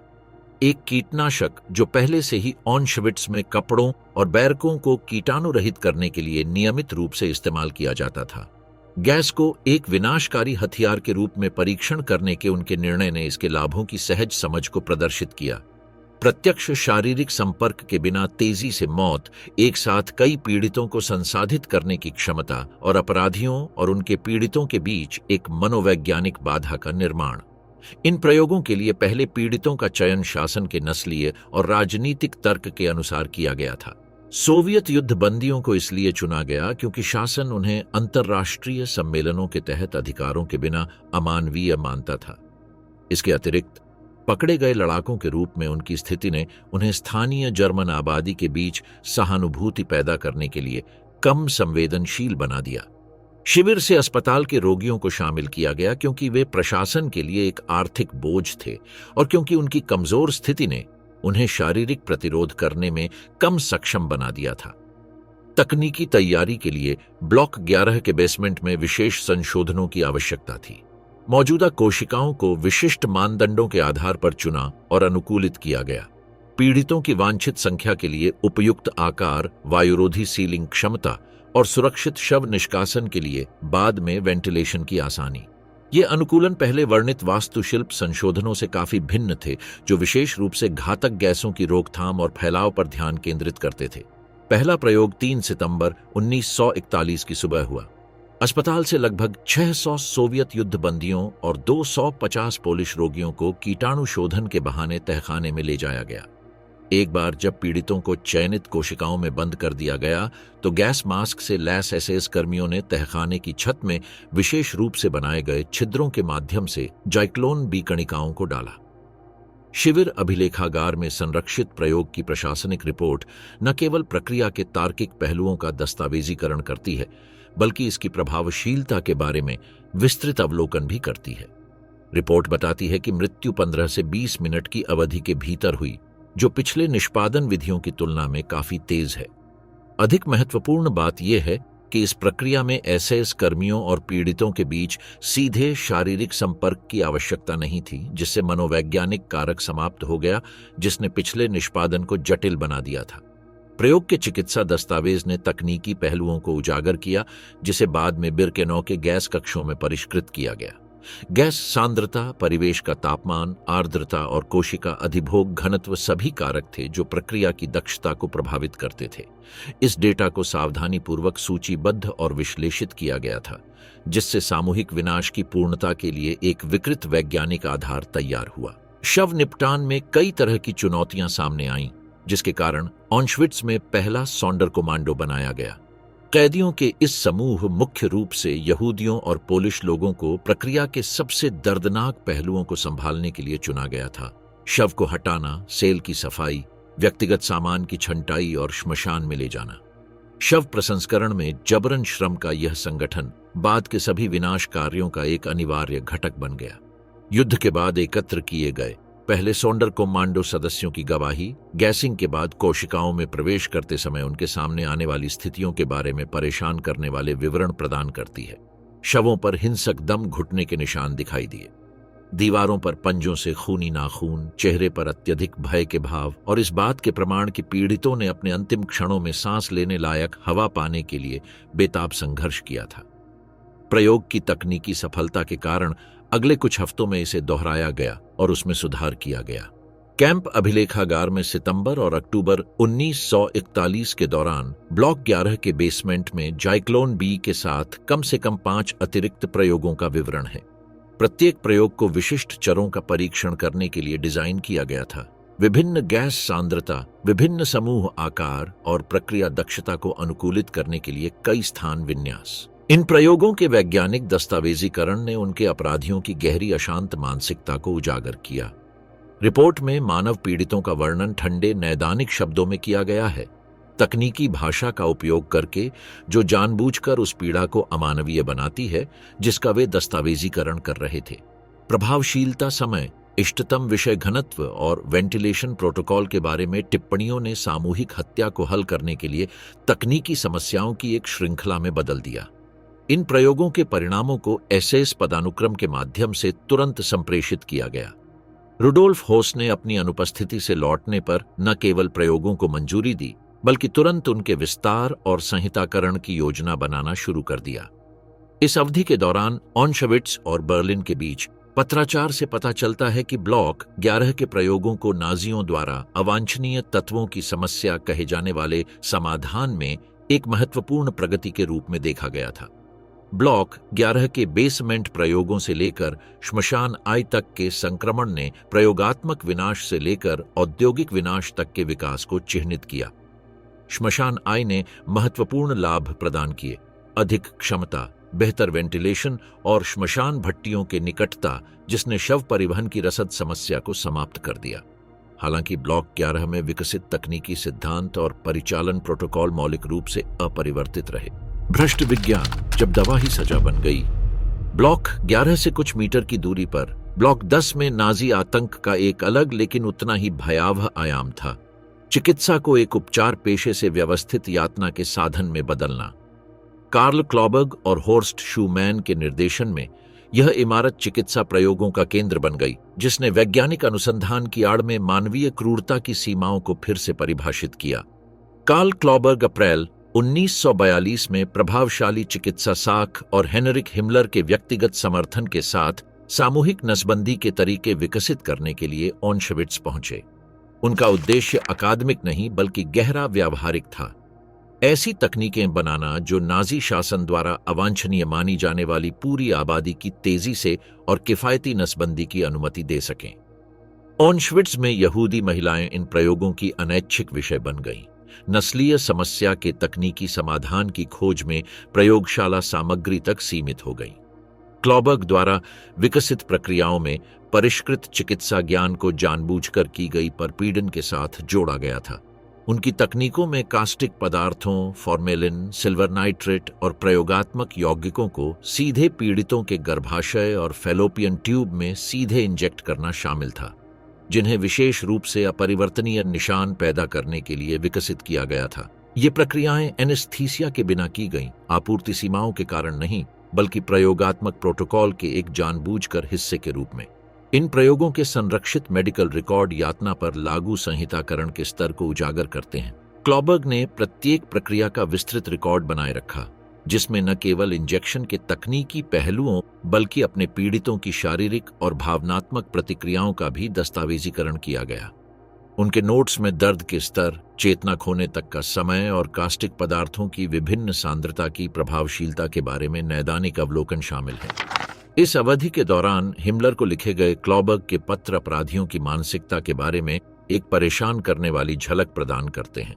एक कीटनाशक जो पहले से ही ऑशविट्ज में कपड़ों और बैरकों को कीटाणु रहित करने के लिए नियमित रूप से इस्तेमाल किया जाता था। गैस को एक विनाशकारी हथियार के रूप में परीक्षण करने के उनके निर्णय ने इसके लाभों की सहज समझ को प्रदर्शित किया। प्रत्यक्ष शारीरिक संपर्क के बिना तेजी से मौत, एक साथ कई पीड़ितों को संसाधित करने की क्षमता और अपराधियों और उनके पीड़ितों के बीच एक मनोवैज्ञानिक बाधा का निर्माण। इन प्रयोगों के लिए पहले पीड़ितों का चयन शासन के नस्लीय और राजनीतिक तर्क के अनुसार किया गया था। सोवियत युद्ध बंदियों को इसलिए चुना गया क्योंकि शासन उन्हें अंतर्राष्ट्रीय सम्मेलनों के तहत अधिकारों के बिना अमानवीय मानता था। इसके अतिरिक्त पकड़े गए लड़ाकों के रूप में उनकी स्थिति ने उन्हें स्थानीय जर्मन आबादी के बीच सहानुभूति पैदा करने के लिए कम संवेदनशील बना दिया। शिविर से अस्पताल के रोगियों को शामिल किया गया क्योंकि वे प्रशासन के लिए एक आर्थिक बोझ थे और क्योंकि उनकी कमजोर स्थिति ने उन्हें शारीरिक प्रतिरोध करने में कम सक्षम बना दिया था। तकनीकी तैयारी के लिए ब्लॉक 11 के बेसमेंट में विशेष संशोधनों की आवश्यकता थी। मौजूदा कोशिकाओं को विशिष्ट मानदंडों के आधार पर चुना और अनुकूलित किया गया। पीड़ितों की वांछित संख्या के लिए उपयुक्त आकार, वायुरोधी सीलिंग क्षमता और सुरक्षित शव निष्कासन के लिए बाद में वेंटिलेशन की आसानी। ये अनुकूलन पहले वर्णित वास्तुशिल्प संशोधनों से काफी भिन्न थे, जो विशेष रूप से घातक गैसों की रोकथाम और फैलाव पर ध्यान केंद्रित करते थे। पहला प्रयोग 3 सितंबर 1941 की सुबह हुआ। अस्पताल से लगभग 600 सोवियत युद्ध बंदियों और 250 पोलिश रोगियों को कीटाणु शोधन के बहाने तहखाने में ले जाया गया। एक बार जब पीड़ितों को चयनित कोशिकाओं में बंद कर दिया गया, तो गैस मास्क से लैस एसएस कर्मियों ने तहखाने की छत में विशेष रूप से बनाए गए छिद्रों के माध्यम से जाइक्लोन बी कणिकाओं को डाला। शिविर अभिलेखागार में संरक्षित प्रयोग की प्रशासनिक रिपोर्ट न केवल प्रक्रिया के तार्किक पहलुओं का दस्तावेजीकरण करती है, बल्कि इसकी प्रभावशीलता के बारे में विस्तृत अवलोकन भी करती है। रिपोर्ट बताती है कि मृत्यु 15 से 20 मिनट की अवधि के भीतर हुई, जो पिछले निष्पादन विधियों की तुलना में काफी तेज है। अधिक महत्वपूर्ण बात यह है कि इस प्रक्रिया में एसएस कर्मियों और पीड़ितों के बीच सीधे शारीरिक संपर्क की आवश्यकता नहीं थी, जिससे मनोवैज्ञानिक कारक समाप्त हो गया, जिसने पिछले निष्पादन को जटिल बना दिया था। प्रयोग के चिकित्सा दस्तावेज ने तकनीकी पहलुओं को उजागर किया, जिसे बाद में बिरकेनौ के गैस कक्षों में परिष्कृत किया गया। गैस सांद्रता, परिवेश का तापमान, आर्द्रता और कोशिका अधिभोग घनत्व सभी कारक थे जो प्रक्रिया की दक्षता को प्रभावित करते थे। इस डेटा को सावधानीपूर्वक सूचीबद्ध और विश्लेषित किया गया था, जिससे सामूहिक विनाश की पूर्णता के लिए एक विकृत वैज्ञानिक आधार तैयार हुआ। शव निपटान में कई तरह की चुनौतियां सामने आईं, जिसके कारण ऑशविट्ज में पहला सॉन्डर कमांडो बनाया गया। कैदियों के इस समूह, मुख्य रूप से यहूदियों और पोलिश लोगों को, प्रक्रिया के सबसे दर्दनाक पहलुओं को संभालने के लिए चुना गया था। शव को हटाना, सेल की सफाई, व्यक्तिगत सामान की छंटाई और श्मशान में ले जाना। शव प्रसंस्करण में जबरन श्रम का यह संगठन बाद के सभी विनाश कार्यों का एक अनिवार्य घटक बन गया। युद्ध के बाद एकत्र किए गए पहले सॉन्डर कमांडो सदस्यों की गवाही गैसिंग के बाद कोशिकाओं में प्रवेश करते समय उनके सामने आने वाली स्थितियों के बारे में परेशान करने वाले विवरण प्रदान करती है। शवों पर हिंसक दम घुटने के निशान दिखाई दिए, दीवारों पर पंजों से खूनी नाखून, चेहरे पर अत्यधिक भय के भाव और इस बात के प्रमाण कि पीड़ितों ने अपने अंतिम क्षणों में सांस लेने लायक हवा पाने के लिए बेताब संघर्ष किया था। प्रयोग की तकनीकी सफलता के कारण अगले कुछ हफ्तों में इसे दोहराया गया और उसमें सुधार किया गया। कैंप अभिलेखागार में सितंबर और अक्टूबर 1941 के दौरान ब्लॉक 11 के बेसमेंट में जाइक्लोन बी के साथ कम से कम 5 अतिरिक्त प्रयोगों का विवरण है। प्रत्येक प्रयोग को विशिष्ट चरों का परीक्षण करने के लिए डिजाइन किया गया था। विभिन्न गैस सांद्रता, विभिन्न समूह आकार और प्रक्रिया दक्षता को अनुकूलित करने के लिए कई स्थान विन्यास। इन प्रयोगों के वैज्ञानिक दस्तावेजीकरण ने उनके अपराधियों की गहरी अशांत मानसिकता को उजागर किया। रिपोर्ट में मानव पीड़ितों का वर्णन ठंडे नैदानिक शब्दों में किया गया है, तकनीकी भाषा का उपयोग करके, जो जानबूझकर उस पीड़ा को अमानवीय बनाती है जिसका वे दस्तावेजीकरण कर रहे थे। प्रभावशीलता, समय, इष्टतम विषय घनत्व और वेंटिलेशन प्रोटोकॉल के बारे में टिप्पणियों ने सामूहिक हत्या को हल करने के लिए तकनीकी समस्याओं की एक श्रृंखला में बदल दिया। इन प्रयोगों के परिणामों को एसएस पदानुक्रम के माध्यम से तुरंत संप्रेषित किया गया। रुडोल्फ होस ने अपनी अनुपस्थिति से लौटने पर न केवल प्रयोगों को मंजूरी दी, बल्कि तुरंत उनके विस्तार और संहिताकरण की योजना बनाना शुरू कर दिया। इस अवधि के दौरान ऑशविट्ज और बर्लिन के बीच पत्राचार से पता चलता है कि ब्लॉक 11 के प्रयोगों को नाजियों द्वारा अवांछनीय तत्वों की समस्या कहे जाने वाले समाधान में एक महत्वपूर्ण प्रगति के रूप में देखा गया था। ब्लॉक 11 के बेसमेंट प्रयोगों से लेकर श्मशान आई तक के संक्रमण ने प्रयोगात्मक विनाश से लेकर औद्योगिक विनाश तक के विकास को चिह्नित किया। श्मशान आई ने महत्वपूर्ण लाभ प्रदान किए, अधिक क्षमता, बेहतर वेंटिलेशन और श्मशान भट्टियों के निकटता, जिसने शव परिवहन की रसद समस्या को समाप्त कर दिया। हालांकि ब्लॉक 11 में विकसित तकनीकी सिद्धांत और परिचालन प्रोटोकॉल मौलिक रूप से अपरिवर्तित रहे। भ्रष्ट विज्ञान जब दवा ही सजा बन गई। ब्लॉक 11 से कुछ मीटर की दूरी पर ब्लॉक 10 में नाजी आतंक का एक अलग लेकिन उतना ही भयावह आयाम था। चिकित्सा को एक उपचार पेशे से व्यवस्थित यातना के साधन में बदलना। कार्ल क्लॉबर्ग और होर्स्ट शूमैन के निर्देशन में यह इमारत चिकित्सा प्रयोगों का केंद्र बन गई, जिसने वैज्ञानिक अनुसंधान की आड़ में मानवीय क्रूरता की सीमाओं को फिर से परिभाषित किया। कार्ल क्लॉबर्ग अप्रैल 1942 में प्रभावशाली चिकित्सा साख और हेनरिक हिमलर के व्यक्तिगत समर्थन के साथ सामूहिक नसबंदी के तरीके विकसित करने के लिए ऑशविट्ज पहुंचे। उनका उद्देश्य अकादमिक नहीं बल्कि गहरा व्यावहारिक था। ऐसी तकनीकें बनाना जो नाजी शासन द्वारा अवांछनीय मानी जाने वाली पूरी आबादी की तेजी से और किफायती नसबंदी की अनुमति दे सकें। ऑशविट्ज में यहूदी महिलाएं इन प्रयोगों की अनैच्छिक विषय बन गईं। नस्लीय समस्या के तकनीकी समाधान की खोज में प्रयोगशाला सामग्री तक सीमित हो गई। क्लॉबर्ग द्वारा विकसित प्रक्रियाओं में परिष्कृत चिकित्सा ज्ञान को जानबूझकर की गई परपीड़न के साथ जोड़ा गया था। उनकी तकनीकों में कास्टिक पदार्थों, फॉर्मेलिन, सिल्वर नाइट्रेट और प्रयोगात्मक यौगिकों को सीधे पीड़ितों के गर्भाशय और फैलोपियन ट्यूब में सीधे इंजेक्ट करना शामिल था, जिन्हें विशेष रूप से अपरिवर्तनीय निशान पैदा करने के लिए विकसित किया गया था। ये प्रक्रियाएं एनेस्थीसिया के बिना की गईं, आपूर्ति सीमाओं के कारण नहीं, बल्कि प्रयोगात्मक प्रोटोकॉल के एक जानबूझकर हिस्से के रूप में। इन प्रयोगों के संरक्षित मेडिकल रिकॉर्ड यातना पर लागू संहिताकरण के स्तर को उजागर करते हैं। क्लॉबर्ग ने प्रत्येक प्रक्रिया का विस्तृत रिकॉर्ड बनाए रखा, जिसमें न केवल इंजेक्शन के तकनीकी पहलुओं बल्कि अपने पीड़ितों की शारीरिक और भावनात्मक प्रतिक्रियाओं का भी दस्तावेजीकरण किया गया। उनके नोट्स में दर्द के स्तर, चेतना खोने तक का समय और कास्टिक पदार्थों की विभिन्न सांद्रता की प्रभावशीलता के बारे में नैदानिक अवलोकन शामिल है। इस अवधि के दौरान हिमलर को लिखे गए क्लॉबर्ग के पत्र अपराधियों की मानसिकता के बारे में एक परेशान करने वाली झलक प्रदान करते हैं।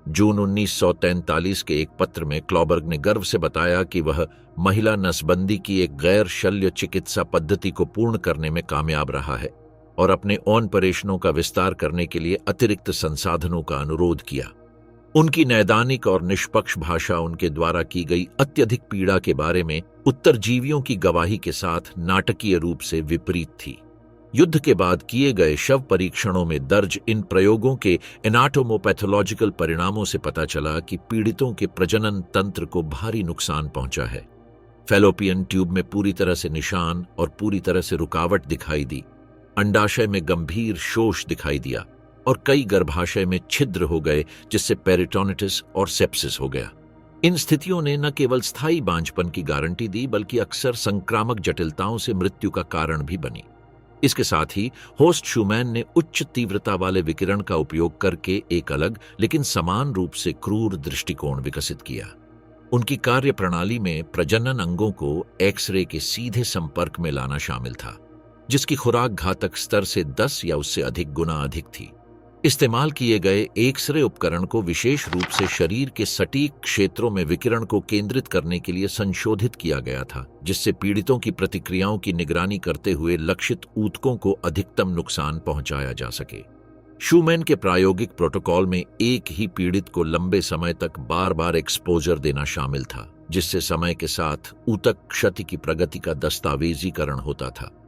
जून 1943 के एक पत्र में क्लॉबर्ग ने गर्व से बताया कि वह महिला नसबंदी की एक गैर शल्य चिकित्सा पद्धति को पूर्ण करने में कामयाब रहा है और अपने ऑपरेशनों का विस्तार करने के लिए अतिरिक्त संसाधनों का अनुरोध किया। उनकी नैदानिक और निष्पक्ष भाषा उनके द्वारा की गई अत्यधिक पीड़ा के बारे में उत्तरजीवियों की गवाही के साथ नाटकीय रूप से विपरीत थी। युद्ध के बाद किए गए शव परीक्षणों में दर्ज इन प्रयोगों के एनाटोमोपैथोलॉजिकल परिणामों से पता चला कि पीड़ितों के प्रजनन तंत्र को भारी नुकसान पहुंचा है। फैलोपियन ट्यूब में पूरी तरह से निशान और पूरी तरह से रुकावट दिखाई दी। अंडाशय में गंभीर शोष दिखाई दिया और कई गर्भाशय में छिद्र हो गए, जिससे पेरिटोनिटिस और सेप्सिस हो गया। इन स्थितियों ने न केवल स्थायी बांझपन की गारंटी दी बल्कि अक्सर संक्रामक जटिलताओं से मृत्यु का कारण भी बनी। इसके साथ ही होस्ट शूमैन ने उच्च तीव्रता वाले विकिरण का उपयोग करके एक अलग लेकिन समान रूप से क्रूर दृष्टिकोण विकसित किया। उनकी कार्य प्रणाली में प्रजनन अंगों को एक्सरे के सीधे संपर्क में लाना शामिल था, जिसकी खुराक घातक स्तर से 10 या उससे अधिक गुना अधिक थी। इस्तेमाल किए गए एक्सरे उपकरण को विशेष रूप से शरीर के सटीक क्षेत्रों में विकिरण को केंद्रित करने के लिए संशोधित किया गया था, जिससे पीड़ितों की प्रतिक्रियाओं की निगरानी करते हुए लक्षित ऊतकों को अधिकतम नुकसान पहुंचाया जा सके। शूमैन के प्रायोगिक प्रोटोकॉल में एक ही पीड़ित को लंबे समय तक बार बार एक्सपोजर देना शामिल था, जिससे समय के साथ ऊतक क्षति की प्रगति का दस्तावेजीकरण होता था।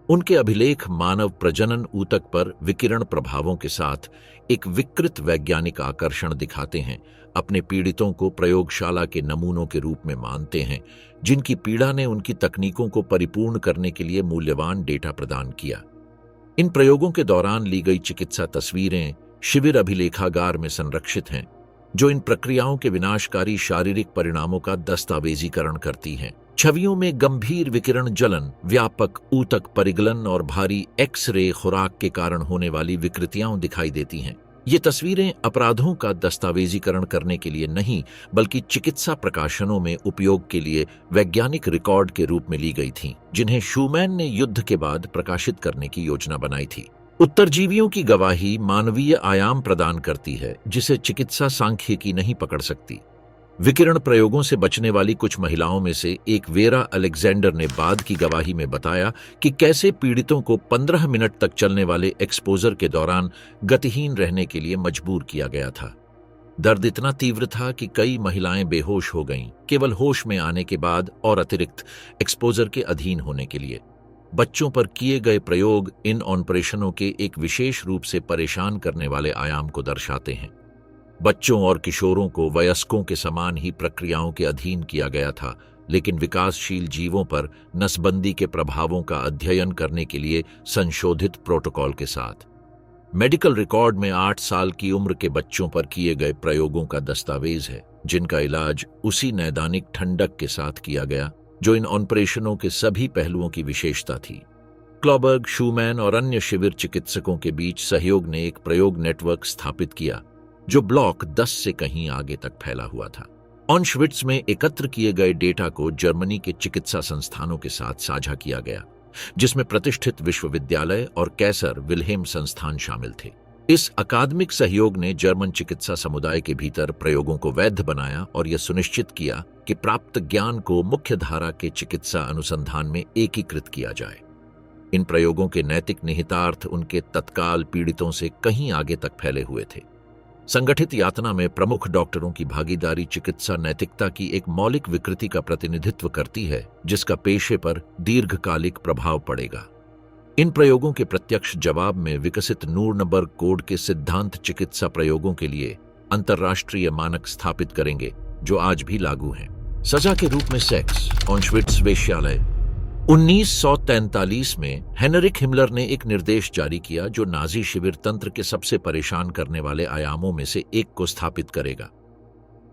उनके अभिलेख मानव प्रजनन ऊतक पर विकिरण प्रभावों के साथ एक विकृत वैज्ञानिक आकर्षण दिखाते हैं, अपने पीड़ितों को प्रयोगशाला के नमूनों के रूप में मानते हैं, जिनकी पीड़ा ने उनकी तकनीकों को परिपूर्ण करने के लिए मूल्यवान डेटा प्रदान किया। इन प्रयोगों के दौरान ली गई चिकित्सा तस्वीरें शिविर अभिलेखागार में संरक्षित हैं, जो इन प्रक्रियाओं के विनाशकारी शारीरिक परिणामों का दस्तावेजीकरण करती हैं। छवियों में गंभीर विकिरण जलन, व्यापक ऊतक परिगलन और भारी एक्स-रे खुराक के कारण होने वाली विकृतियां दिखाई देती हैं। ये तस्वीरें अपराधों का दस्तावेजीकरण करने के लिए नहीं, बल्कि चिकित्सा प्रकाशनों में उपयोग के लिए वैज्ञानिक रिकॉर्ड के रूप में ली गई थीं, जिन्हें शूमैन ने युद्ध के बाद प्रकाशित करने की योजना बनाई थी। उत्तरजीवियों की गवाही मानवीय आयाम प्रदान करती है, जिसे चिकित्सा सांख्यिकी नहीं पकड़ सकती। विकिरण प्रयोगों से बचने वाली कुछ महिलाओं में से एक वेरा अलेक्जेंडर ने बाद की गवाही में बताया कि कैसे पीड़ितों को 15 मिनट तक चलने वाले एक्सपोजर के दौरान गतिहीन रहने के लिए मजबूर किया गया था। दर्द इतना तीव्र था कि कई महिलाएं बेहोश हो गईं, केवल होश में आने के बाद और अतिरिक्त एक्सपोजर के अधीन होने के लिए। बच्चों पर किए गए प्रयोग इन ऑपरेशनों के एक विशेष रूप से परेशान करने वाले आयाम को दर्शाते हैं। बच्चों और किशोरों को वयस्कों के समान ही प्रक्रियाओं के अधीन किया गया था, लेकिन विकासशील जीवों पर नसबंदी के प्रभावों का अध्ययन करने के लिए संशोधित प्रोटोकॉल के साथ। मेडिकल रिकॉर्ड में 8 साल की उम्र के बच्चों पर किए गए प्रयोगों का दस्तावेज है, जिनका इलाज उसी नैदानिक ठंडक के साथ किया गया जो इन ऑपरेशनों के सभी पहलुओं की विशेषता थी। क्लॉबर्ग, शूमैन और अन्य शिविर चिकित्सकों के बीच सहयोग ने एक प्रयोग नेटवर्क स्थापित किया जो ब्लॉक 10 से कहीं आगे तक फैला हुआ था। ऑशविट्ज में एकत्र किए गए डेटा को जर्मनी के चिकित्सा संस्थानों के साथ साझा किया गया, जिसमें प्रतिष्ठित विश्वविद्यालय और कैसर विल्हेम संस्थान शामिल थे। इस अकादमिक सहयोग ने जर्मन चिकित्सा समुदाय के भीतर प्रयोगों को वैध बनाया और यह सुनिश्चित किया कि प्राप्त ज्ञान को मुख्य धारा के चिकित्सा अनुसंधान में एकीकृत किया जाए। इन प्रयोगों के नैतिक निहितार्थ उनके तत्काल पीड़ितों से कहीं आगे तक फैले हुए थे। संगठित यातना में प्रमुख डॉक्टरों की भागीदारी चिकित्सा नैतिकता की एक मौलिक विकृति का प्रतिनिधित्व करती है, जिसका पेशे पर दीर्घकालिक प्रभाव पड़ेगा। इन प्रयोगों के प्रत्यक्ष जवाब में विकसित नूरनबर्ग कोड के सिद्धांत चिकित्सा प्रयोगों के लिए अंतर्राष्ट्रीय मानक स्थापित करेंगे, जो आज भी लागू हैं। सजा के रूप में सेक्स, ऑशविट्ज वेश्यालय। 1943 में हेनरिक हिमलर ने एक निर्देश जारी किया जो नाजी शिविर तंत्र के सबसे परेशान करने वाले आयामों में से एक को स्थापित करेगा।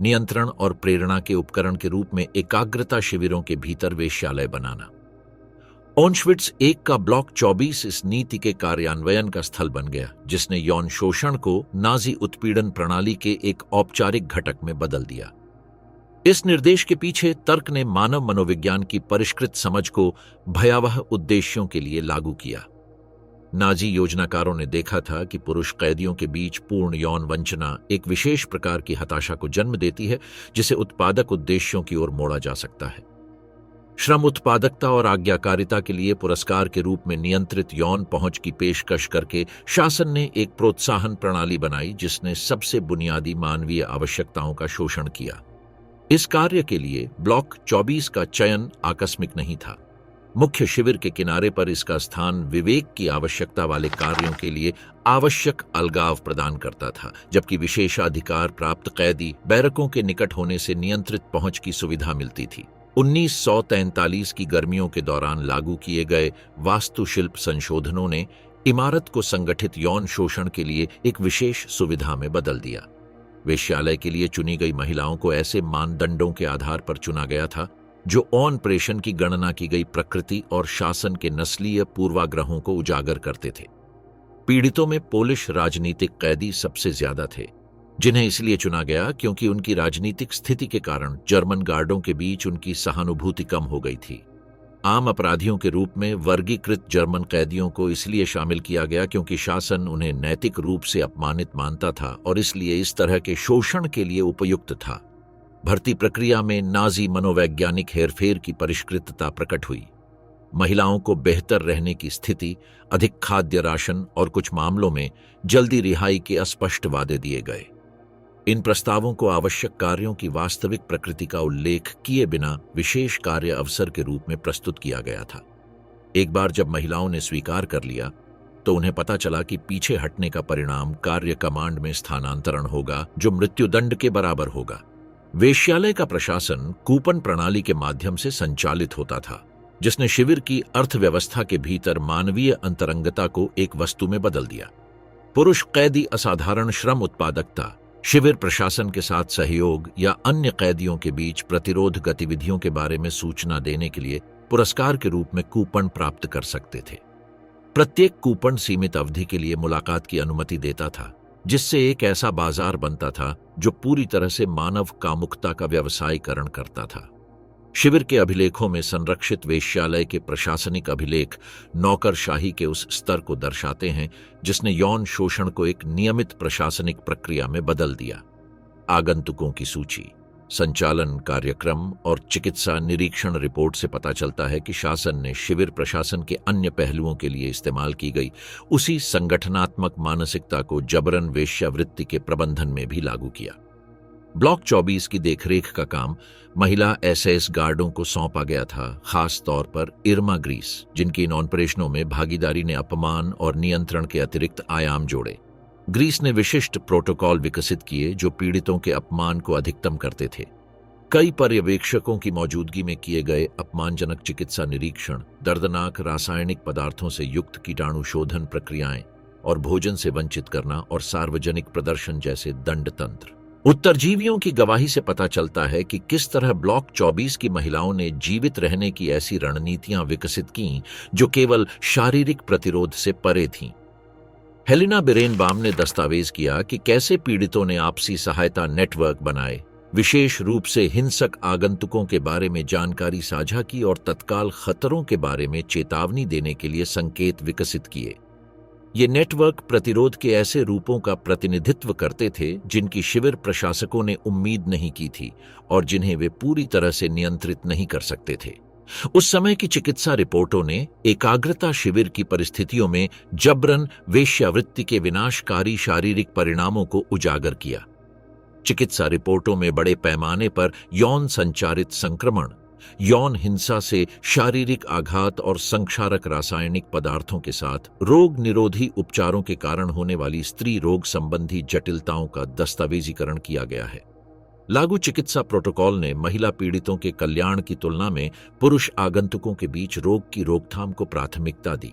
नियंत्रण और प्रेरणा के उपकरण के रूप में एकाग्रता शिविरों के भीतर वेश्यालय बनाना। ऑशविट्ज 1 का ब्लॉक 24 इस नीति के कार्यान्वयन का स्थल बन गया, जिसने यौन शोषण को नाजी उत्पीड़न प्रणाली के एक औपचारिक घटक में बदल दिया। इस निर्देश के पीछे तर्क ने मानव मनोविज्ञान की परिष्कृत समझ को भयावह उद्देश्यों के लिए लागू किया। नाजी योजनाकारों ने देखा था कि पुरुष कैदियों के बीच पूर्ण यौन वंचना एक विशेष प्रकार की हताशा को जन्म देती है, जिसे उत्पादक उद्देश्यों की ओर मोड़ा जा सकता है। श्रम उत्पादकता और आज्ञाकारिता के लिए पुरस्कार के रूप में नियंत्रित यौन पहुंच की पेशकश करके शासन ने एक प्रोत्साहन प्रणाली बनाई जिसने सबसे बुनियादी मानवीय आवश्यकताओं का शोषण किया। इस कार्य के लिए ब्लॉक 24 का चयन आकस्मिक नहीं था। मुख्य शिविर के किनारे पर इसका स्थान विवेक की आवश्यकता वाले कार्यों के लिए आवश्यक अलगाव प्रदान करता था, जबकि विशेषाधिकार प्राप्त कैदी बैरकों के निकट होने से नियंत्रित पहुंच की सुविधा मिलती थी। 1943 की गर्मियों के दौरान लागू किए गए वास्तुशिल्प संशोधनों ने इमारत को संगठित यौन शोषण के लिए एक विशेष सुविधा में बदल दिया। वेश्यालय के लिए चुनी गई महिलाओं को ऐसे मानदंडों के आधार पर चुना गया था जो ऑपरेशन की गणना की गई प्रकृति और शासन के नस्लीय पूर्वाग्रहों को उजागर करते थे। पीड़ितों में पोलिश राजनीतिक कैदी सबसे ज्यादा थे, जिन्हें इसलिए चुना गया क्योंकि उनकी राजनीतिक स्थिति के कारण जर्मन गार्डों के बीच उनकी सहानुभूति कम हो गई थी। आम अपराधियों के रूप में वर्गीकृत जर्मन कैदियों को इसलिए शामिल किया गया क्योंकि शासन उन्हें नैतिक रूप से अपमानित मानता था और इसलिए इस तरह के शोषण के लिए उपयुक्त था। भर्ती प्रक्रिया में नाजी मनोवैज्ञानिक हेरफेर की परिष्कृतता प्रकट हुई। महिलाओं को बेहतर रहने की स्थिति, अधिक खाद्य राशन और कुछ मामलों में जल्दी रिहाई के अस्पष्ट वादे दिए गए। इन प्रस्तावों को आवश्यक कार्यों की वास्तविक प्रकृति का उल्लेख किए बिना विशेष कार्य अवसर के रूप में प्रस्तुत किया गया था। एक बार जब महिलाओं ने स्वीकार कर लिया तो उन्हें पता चला कि पीछे हटने का परिणाम कार्य कमांड में स्थानांतरण होगा, जो मृत्युदंड के बराबर होगा। वेश्यालय का प्रशासन कूपन प्रणाली के माध्यम से संचालित होता था, जिसने शिविर की अर्थव्यवस्था के भीतर मानवीय अंतरंगता को एक वस्तु में बदल दिया। पुरुष कैदी असाधारण श्रम उत्पादकता, शिविर प्रशासन के साथ सहयोग या अन्य कैदियों के बीच प्रतिरोध गतिविधियों के बारे में सूचना देने के लिए पुरस्कार के रूप में कूपन प्राप्त कर सकते थे। प्रत्येक कूपन सीमित अवधि के लिए मुलाकात की अनुमति देता था, जिससे एक ऐसा बाजार बनता था जो पूरी तरह से मानव कामुकता का व्यवसायीकरण करता था। शिविर के अभिलेखों में संरक्षित वेश्यालय के प्रशासनिक अभिलेख नौकरशाही के उस स्तर को दर्शाते हैं जिसने यौन शोषण को एक नियमित प्रशासनिक प्रक्रिया में बदल दिया। आगंतुकों की सूची, संचालन कार्यक्रम और चिकित्सा निरीक्षण रिपोर्ट से पता चलता है कि शासन ने शिविर प्रशासन के अन्य पहलुओं के लिए इस्तेमाल की गई उसी संगठनात्मक मानसिकता को जबरन वेश्यावृत्ति के प्रबंधन में भी लागू किया। ब्लॉक 24 की देखरेख का काम महिला एसएस गार्डों को सौंपा गया था, खास तौर पर इरमा ग्रीस, जिनकी इन ऑपरेशनों में भागीदारी ने अपमान और नियंत्रण के अतिरिक्त आयाम जोड़े। ग्रीस ने विशिष्ट प्रोटोकॉल विकसित किए जो पीड़ितों के अपमान को अधिकतम करते थे। कई पर्यवेक्षकों की मौजूदगी में किए गए अपमानजनक चिकित्सा निरीक्षण, दर्दनाक रासायनिक पदार्थों से युक्त कीटाणु शोधन प्रक्रियाएं और भोजन से वंचित करना और सार्वजनिक प्रदर्शन जैसे दंड तंत्र। उत्तरजीवियों की गवाही से पता चलता है कि किस तरह ब्लॉक 24 की महिलाओं ने जीवित रहने की ऐसी रणनीतियां विकसित कीं जो केवल शारीरिक प्रतिरोध से परे थीं। हेलेना बिरेनबाम ने दस्तावेज किया कि कैसे पीड़ितों ने आपसी सहायता नेटवर्क बनाए, विशेष रूप से हिंसक आगंतुकों के बारे में जानकारी साझा की और तत्काल खतरों के बारे में चेतावनी देने के लिए संकेत विकसित किए। ये नेटवर्क प्रतिरोध के ऐसे रूपों का प्रतिनिधित्व करते थे जिनकी शिविर प्रशासकों ने उम्मीद नहीं की थी और जिन्हें वे पूरी तरह से नियंत्रित नहीं कर सकते थे। उस समय की चिकित्सा रिपोर्टों ने एकाग्रता शिविर की परिस्थितियों में जबरन वेश्यावृत्ति के विनाशकारी शारीरिक परिणामों को उजागर किया। चिकित्सा रिपोर्टों में बड़े पैमाने पर यौन संचारित संक्रमण, यौन हिंसा से शारीरिक आघात और संक्षारक रासायनिक पदार्थों के साथ रोग निरोधी उपचारों के कारण होने वाली स्त्री रोग संबंधी जटिलताओं का दस्तावेजीकरण किया गया है। लागू चिकित्सा प्रोटोकॉल ने महिला पीड़ितों के कल्याण की तुलना में पुरुष आगंतुकों के बीच रोग की रोकथाम को प्राथमिकता दी।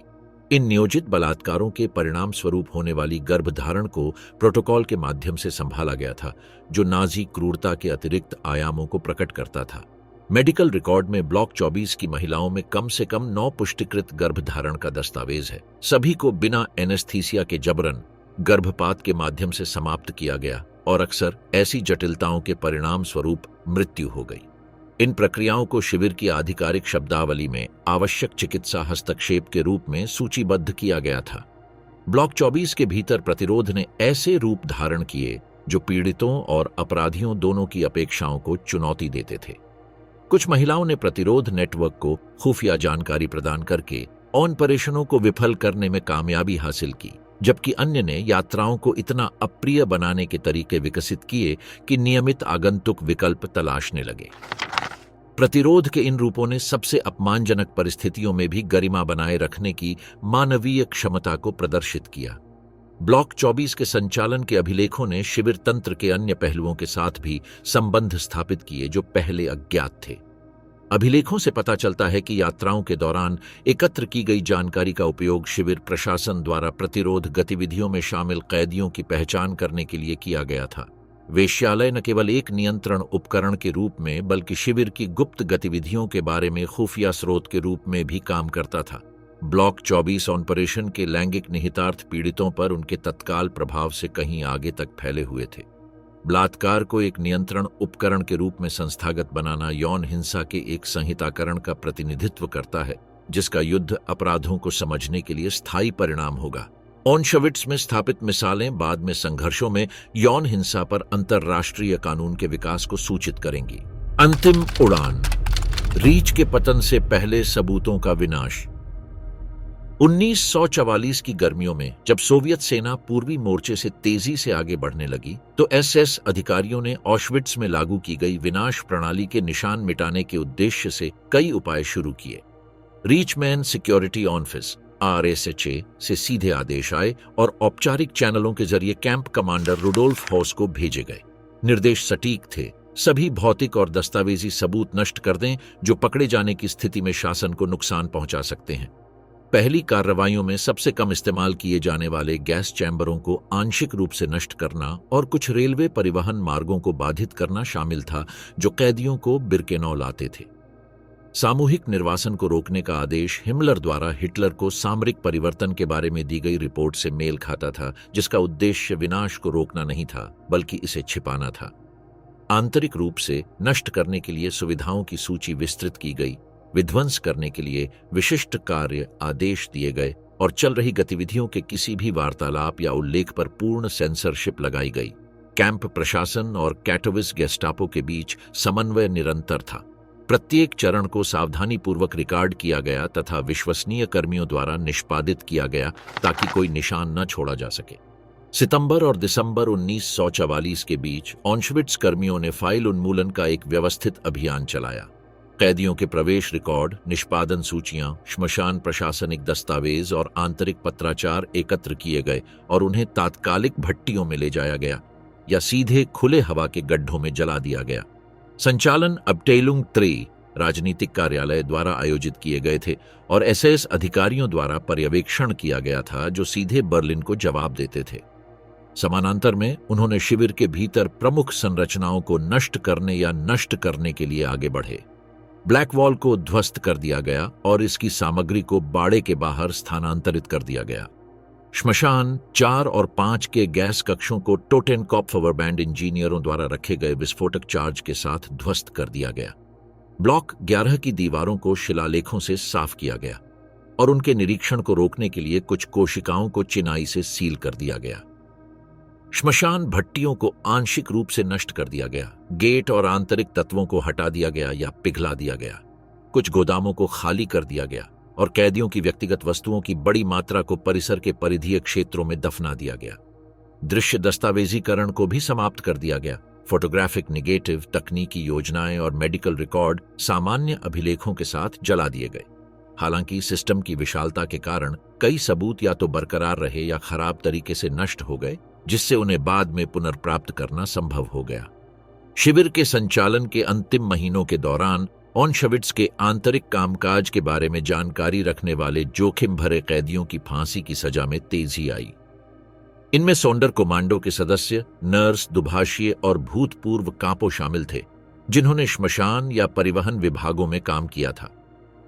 इन नियोजित बलात्कारों के परिणाम स्वरूप होने वाली गर्भधारण को प्रोटोकॉल के माध्यम से संभाला गया था, जो नाजी क्रूरता के अतिरिक्त आयामों को प्रकट करता था। मेडिकल रिकॉर्ड में ब्लॉक 24 की महिलाओं में कम से कम 9 पुष्टिकृत गर्भधारण का दस्तावेज है। सभी को बिना एनेस्थीसिया के जबरन गर्भपात के माध्यम से समाप्त किया गया और अक्सर ऐसी जटिलताओं के परिणाम स्वरूप मृत्यु हो गई। इन प्रक्रियाओं को शिविर की आधिकारिक शब्दावली में आवश्यक चिकित्सा हस्तक्षेप के रूप में सूचीबद्ध किया गया था। ब्लॉक 24 के भीतर प्रतिरोध ने ऐसे रूप धारण किए जो पीड़ितों और अपराधियों दोनों की अपेक्षाओं को चुनौती देते थे। कुछ महिलाओं ने प्रतिरोध नेटवर्क को खुफिया जानकारी प्रदान करके ऑपरेशनों को विफल करने में कामयाबी हासिल की, जबकि अन्य ने यात्राओं को इतना अप्रिय बनाने के तरीके विकसित किए कि नियमित आगंतुक विकल्प तलाशने लगे। प्रतिरोध के इन रूपों ने सबसे अपमानजनक परिस्थितियों में भी गरिमा बनाए रखने की मानवीय क्षमता को प्रदर्शित किया। ब्लॉक 24 के संचालन के अभिलेखों ने शिविर तंत्र के अन्य पहलुओं के साथ भी संबंध स्थापित किए जो पहले अज्ञात थे। अभिलेखों से पता चलता है कि यात्राओं के दौरान एकत्र की गई जानकारी का उपयोग शिविर प्रशासन द्वारा प्रतिरोध गतिविधियों में शामिल कैदियों की पहचान करने के लिए किया गया था। वेश्यालय न केवल एक नियंत्रण उपकरण के रूप में बल्कि शिविर की गुप्त गतिविधियों के बारे में खुफिया स्रोत के रूप में भी काम करता था। ब्लॉक 24 ऑपरेशन के लैंगिक निहितार्थ पीड़ितों पर उनके तत्काल प्रभाव से कहीं आगे तक फैले हुए थे। बलात्कार को एक नियंत्रण उपकरण के रूप में संस्थागत बनाना यौन हिंसा के एक संहिताकरण का प्रतिनिधित्व करता है, जिसका युद्ध अपराधों को समझने के लिए स्थायी परिणाम होगा। ऑशविट्ज में स्थापित मिसालें बाद में संघर्षों में यौन हिंसा पर अंतर्राष्ट्रीय कानून के विकास को सूचित करेंगी। अंतिम उड़ान, रीच के पतन से पहले सबूतों का विनाश। 1944 की गर्मियों में जब सोवियत सेना पूर्वी मोर्चे से तेजी से आगे बढ़ने लगी, तो एसएस अधिकारियों ने ऑशविट्ज में लागू की गई विनाश प्रणाली के निशान मिटाने के उद्देश्य से कई उपाय शुरू किए। रीचमैन सिक्योरिटी ऑफिस RSHA से सीधे आदेश आए और औपचारिक चैनलों के जरिए कैंप कमांडर रुडोल्फ हॉस को भेजे गए। निर्देश सटीक थे, सभी भौतिक और दस्तावेजी सबूत नष्ट कर दें जो पकड़े जाने की स्थिति में शासन को नुकसान पहुंचा सकते हैं। पहली कार्रवाइयों में सबसे कम इस्तेमाल किए जाने वाले गैस चैम्बरों को आंशिक रूप से नष्ट करना और कुछ रेलवे परिवहन मार्गों को बाधित करना शामिल था जो कैदियों को बिरकेनौ लाते थे। सामूहिक निर्वासन को रोकने का आदेश हिमलर द्वारा हिटलर को सामरिक परिवर्तन के बारे में दी गई रिपोर्ट से मेल खाता था, जिसका उद्देश्य विनाश को रोकना नहीं था बल्कि इसे छिपाना था। आंतरिक रूप से नष्ट करने के लिए सुविधाओं की सूची विस्तृत की गई, विध्वंस करने के लिए विशिष्ट कार्य आदेश दिए गए और चल रही गतिविधियों के किसी भी वार्तालाप या उल्लेख पर पूर्ण सेंसरशिप लगाई गई। कैंप प्रशासन और कैटोविस गेस्टापो के बीच समन्वय निरंतर था। प्रत्येक चरण को सावधानीपूर्वक रिकॉर्ड किया गया तथा विश्वसनीय कर्मियों द्वारा निष्पादित किया गया ताकि कोई निशान न छोड़ा जा सके। सितंबर और दिसंबर 1944 के बीच ऑशविट्ज कर्मियों ने फाइल उन्मूलन का एक व्यवस्थित अभियान चलाया। कैदियों के प्रवेश रिकॉर्ड, निष्पादन सूचियां, श्मशान प्रशासनिक दस्तावेज और आंतरिक पत्राचार एकत्र किए गए और उन्हें तात्कालिक भट्टियों में ले जाया गया या सीधे खुले हवा के गड्ढों में जला दिया गया। संचालन अबटेलुंग 3 राजनीतिक कार्यालय द्वारा आयोजित किए गए थे और एसएस अधिकारियों द्वारा पर्यवेक्षण किया गया था, जो सीधे बर्लिन को जवाब देते थे। समानांतर में उन्होंने शिविर के भीतर प्रमुख संरचनाओं को नष्ट करने या नष्ट करने के लिए आगे बढ़े। ब्लैक वॉल को ध्वस्त कर दिया गया और इसकी सामग्री को बाड़े के बाहर स्थानांतरित कर दिया गया। श्मशान 4 और 5 के गैस कक्षों को टोटेनकॉप्फ बैंड इंजीनियरों द्वारा रखे गए विस्फोटक चार्ज के साथ ध्वस्त कर दिया गया। ब्लॉक 11 की दीवारों को शिलालेखों से साफ किया गया और उनके निरीक्षण को रोकने के लिए कुछ कोशिकाओं को चिनाई से सील कर दिया गया। श्मशान भट्टियों को आंशिक रूप से नष्ट कर दिया गया। गेट और आंतरिक तत्वों को हटा दिया गया या पिघला दिया गया। कुछ गोदामों को खाली कर दिया गया और कैदियों की व्यक्तिगत वस्तुओं की बड़ी मात्रा को परिसर के परिधीय क्षेत्रों में दफना दिया गया। दृश्य दस्तावेजीकरण को भी समाप्त कर दिया गया। फोटोग्राफिक निगेटिव, तकनीकी योजनाएं और मेडिकल रिकॉर्ड सामान्य अभिलेखों के साथ जला दिए गए। हालांकि सिस्टम की विशालता के कारण कई सबूत या तो बरकरार रहे या खराब तरीके से नष्ट हो गए, जिससे उन्हें बाद में पुनर्प्राप्त करना संभव हो गया। शिविर के संचालन के अंतिम महीनों के दौरान ऑशविट्ज के आंतरिक कामकाज के बारे में जानकारी रखने वाले जोखिम भरे कैदियों की फांसी की सजा में तेजी आई। इनमें सोंडर कमांडो के सदस्य, नर्स, दुभाषिए और भूतपूर्व कांपो शामिल थे, जिन्होंने श्मशान या परिवहन विभागों में काम किया था।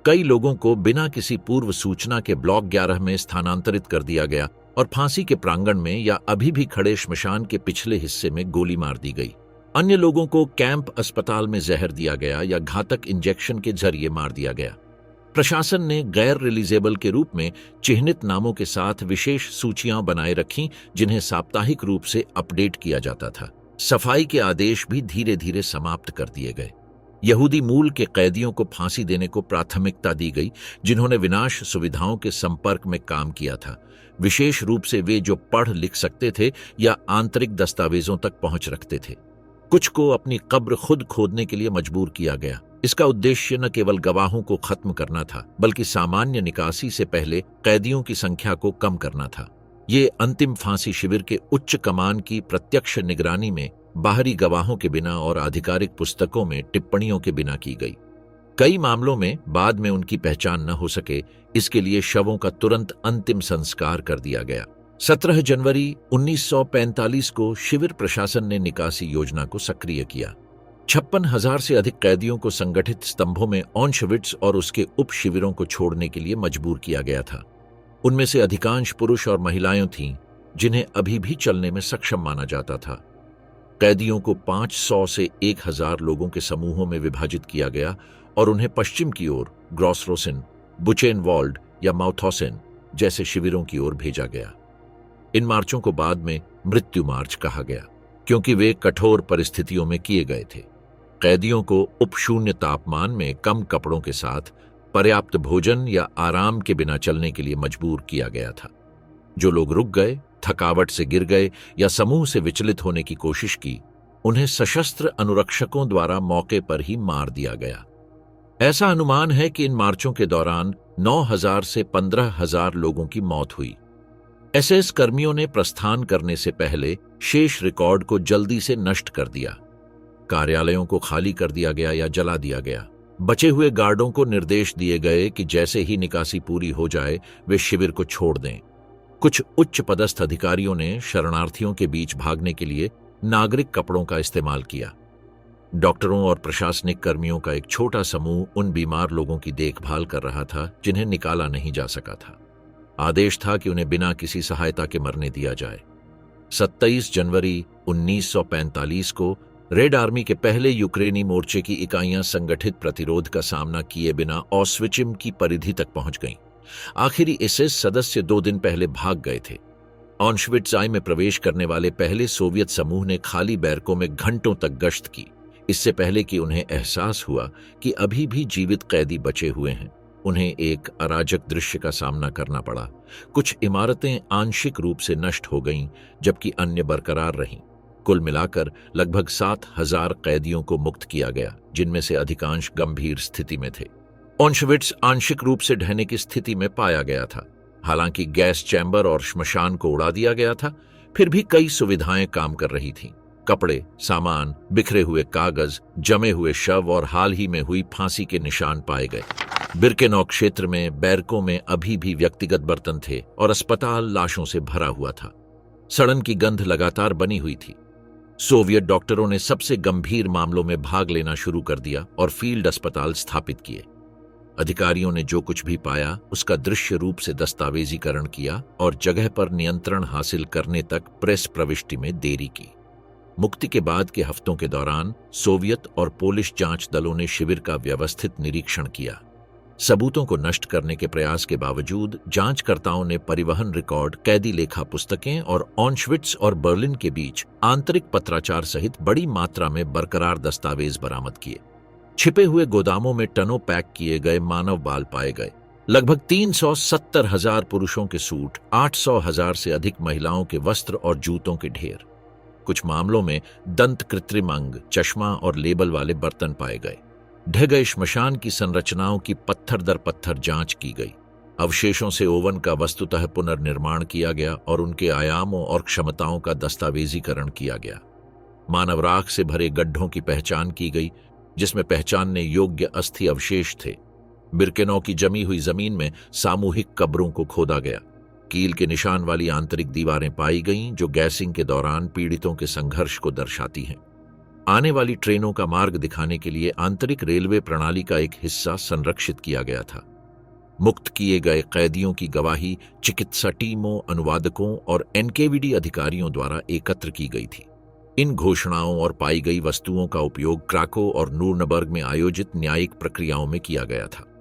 कई लोगों को बिना किसी पूर्व सूचना के ब्लॉक 11 में स्थानांतरित कर दिया गया और फांसी के प्रांगण में या अभी भी खड़े श्मशान के पिछले हिस्से में गोली मार दी गई। अन्य लोगों को कैंप अस्पताल में जहर दिया गया या घातक इंजेक्शन के जरिए मार दिया गया। प्रशासन ने गैर रिलीजेबल के रूप में चिह्नित नामों के साथ विशेष सूचियां बनाए रखीं, जिन्हें साप्ताहिक रूप से अपडेट किया जाता था। सफाई के आदेश भी धीरे धीरे समाप्त कर दिए गए। यहूदी मूल के कैदियों को फांसी देने को प्राथमिकता दी गई, जिन्होंने विनाश सुविधाओं के संपर्क में काम किया था, विशेष रूप से वे जो पढ़ लिख सकते थे या आंतरिक दस्तावेजों तक पहुंच रखते थे। कुछ को अपनी कब्र खुद खोदने के लिए मजबूर किया गया। इसका उद्देश्य न केवल गवाहों को खत्म करना था, बल्कि सामान्य निकासी से पहले कैदियों की संख्या को कम करना था। ये अंतिम फांसी शिविर के उच्च कमान की प्रत्यक्ष निगरानी में बाहरी गवाहों के बिना और आधिकारिक पुस्तकों में टिप्पणियों के बिना की गई। कई मामलों में बाद में उनकी पहचान न हो सके, इसके लिए शवों का तुरंत अंतिम संस्कार कर दिया गया। 17 जनवरी 1945 को शिविर प्रशासन ने निकासी योजना को सक्रिय किया। 56,000 से अधिक कैदियों को संगठित स्तंभों में ऑशविट्ज और उसके उप शिविरों को छोड़ने के लिए मजबूर किया गया था। उनमें से अधिकांश पुरुष और महिलाएं थीं, जिन्हें अभी भी चलने में सक्षम माना जाता था। कैदियों को 500 से 1000 लोगों के समूहों में विभाजित किया गया और उन्हें पश्चिम की ओर ग्रॉसरोसिन, बुचेनवाल्ड या माउथॉसेन जैसे शिविरों की ओर भेजा गया। इन मार्चों को बाद में मृत्यु मार्च कहा गया, क्योंकि वे कठोर परिस्थितियों में किए गए थे। कैदियों को उपशून्य तापमान में कम कपड़ों के साथ पर्याप्त भोजन या आराम के बिना चलने के लिए मजबूर किया गया था। जो लोग रुक गए, थकावट से गिर गए या समूह से विचलित होने की कोशिश की, उन्हें सशस्त्र अनुरक्षकों द्वारा मौके पर ही मार दिया गया। ऐसा अनुमान है कि इन मार्चों के दौरान 9,000 से 15,000 लोगों की मौत हुई। एसएस कर्मियों ने प्रस्थान करने से पहले शेष रिकॉर्ड को जल्दी से नष्ट कर दिया। कार्यालयों को खाली कर दिया गया या जला दिया गया। बचे हुए गार्डों को निर्देश दिए गए कि जैसे ही निकासी पूरी हो जाए वे शिविर को छोड़ दें। कुछ उच्च पदस्थ अधिकारियों ने शरणार्थियों के बीच भागने के लिए नागरिक कपड़ों का इस्तेमाल किया। डॉक्टरों और प्रशासनिक कर्मियों का एक छोटा समूह उन बीमार लोगों की देखभाल कर रहा था जिन्हें निकाला नहीं जा सका था। आदेश था कि उन्हें बिना किसी सहायता के मरने दिया जाए। 27 जनवरी 1945 को रेड आर्मी के पहले यूक्रेनी मोर्चे की इकाइयां संगठित प्रतिरोध का सामना किए बिना ऑस्विचिम की परिधि तक पहुंच गईं। आखिरी एसएस सदस्य 2 दिन पहले भाग गए थे। ऑशविट्ज़ में प्रवेश करने वाले पहले सोवियत समूह ने खाली बैरकों में घंटों तक गश्त की, इससे पहले कि उन्हें एहसास हुआ कि अभी भी जीवित कैदी बचे हुए हैं। उन्हें एक अराजक दृश्य का सामना करना पड़ा। कुछ इमारतें आंशिक रूप से नष्ट हो गईं, जबकि अन्य बरकरार रहीं। कुल मिलाकर लगभग 7,000 कैदियों को मुक्त किया गया, जिनमें से अधिकांश गंभीर स्थिति में थे। ऑशविट्ज आंशिक रूप से ढहने की स्थिति में पाया गया था। हालांकि गैस चैम्बर और श्मशान को उड़ा दिया गया था, फिर भी कई सुविधाएं काम कर रही थीं। कपड़े, सामान, बिखरे हुए कागज, जमे हुए शव और हाल ही में हुई फांसी के निशान पाए गए। बिर्केनॉ क्षेत्र में बैरकों में अभी भी व्यक्तिगत बर्तन थे और अस्पताल लाशों से भरा हुआ था। सड़न की गंध लगातार बनी हुई थी। सोवियत डॉक्टरों ने सबसे गंभीर मामलों में भाग लेना शुरू कर दिया और फील्ड अस्पताल स्थापित किए। अधिकारियों ने जो कुछ भी पाया उसका दृश्य रूप से दस्तावेजीकरण किया और जगह पर नियंत्रण हासिल करने तक प्रेस प्रविष्टि में देरी की। मुक्ति के बाद के हफ्तों के दौरान सोवियत और पोलिश जांच दलों ने शिविर का व्यवस्थित निरीक्षण किया। सबूतों को नष्ट करने के प्रयास के बावजूद जांचकर्ताओं ने परिवहन रिकॉर्ड, कैदी लेखा पुस्तकें और ऑशविट्ज और बर्लिन के बीच आंतरिक पत्राचार सहित बड़ी मात्रा में बरकरार दस्तावेज बरामद किए। छिपे हुए गोदामों में टनों पैक किए गए मानव बाल पाए गए। लगभग 370,000 पुरुषों के सूट, 800,000 से अधिक महिलाओं के वस्त्र और जूतों के ढेर। कुछ मामलों में दंत कृत्रिम अंग, चश्मा और लेबल वाले बर्तन पाए गए। ढह गए श्मशान की संरचनाओं की पत्थर दर पत्थर जांच की गई। अवशेषों से ओवन का वस्तुतः पुनर्निर्माण किया गया और उनके आयामों और क्षमताओं का दस्तावेजीकरण किया गया। मानव राख से भरे गड्ढों की पहचान की गई, जिसमें पहचानने योग्य अस्थि अवशेष थे। बिर्केनॉ की जमी हुई जमीन में सामूहिक कब्रों को खोदा गया। कील के निशान वाली आंतरिक दीवारें पाई गईं, जो गैसिंग के दौरान पीड़ितों के संघर्ष को दर्शाती हैं। आने वाली ट्रेनों का मार्ग दिखाने के लिए आंतरिक रेलवे प्रणाली का एक हिस्सा संरक्षित किया गया था। मुक्त किए गए कैदियों की गवाही चिकित्सा टीमों, अनुवादकों और एनकेवीडी अधिकारियों द्वारा एकत्र की गई थी। इन घोषणाओं और पाई गई वस्तुओं का उपयोग क्राको और नूर्नबर्ग में आयोजित न्यायिक प्रक्रियाओं में किया गया था।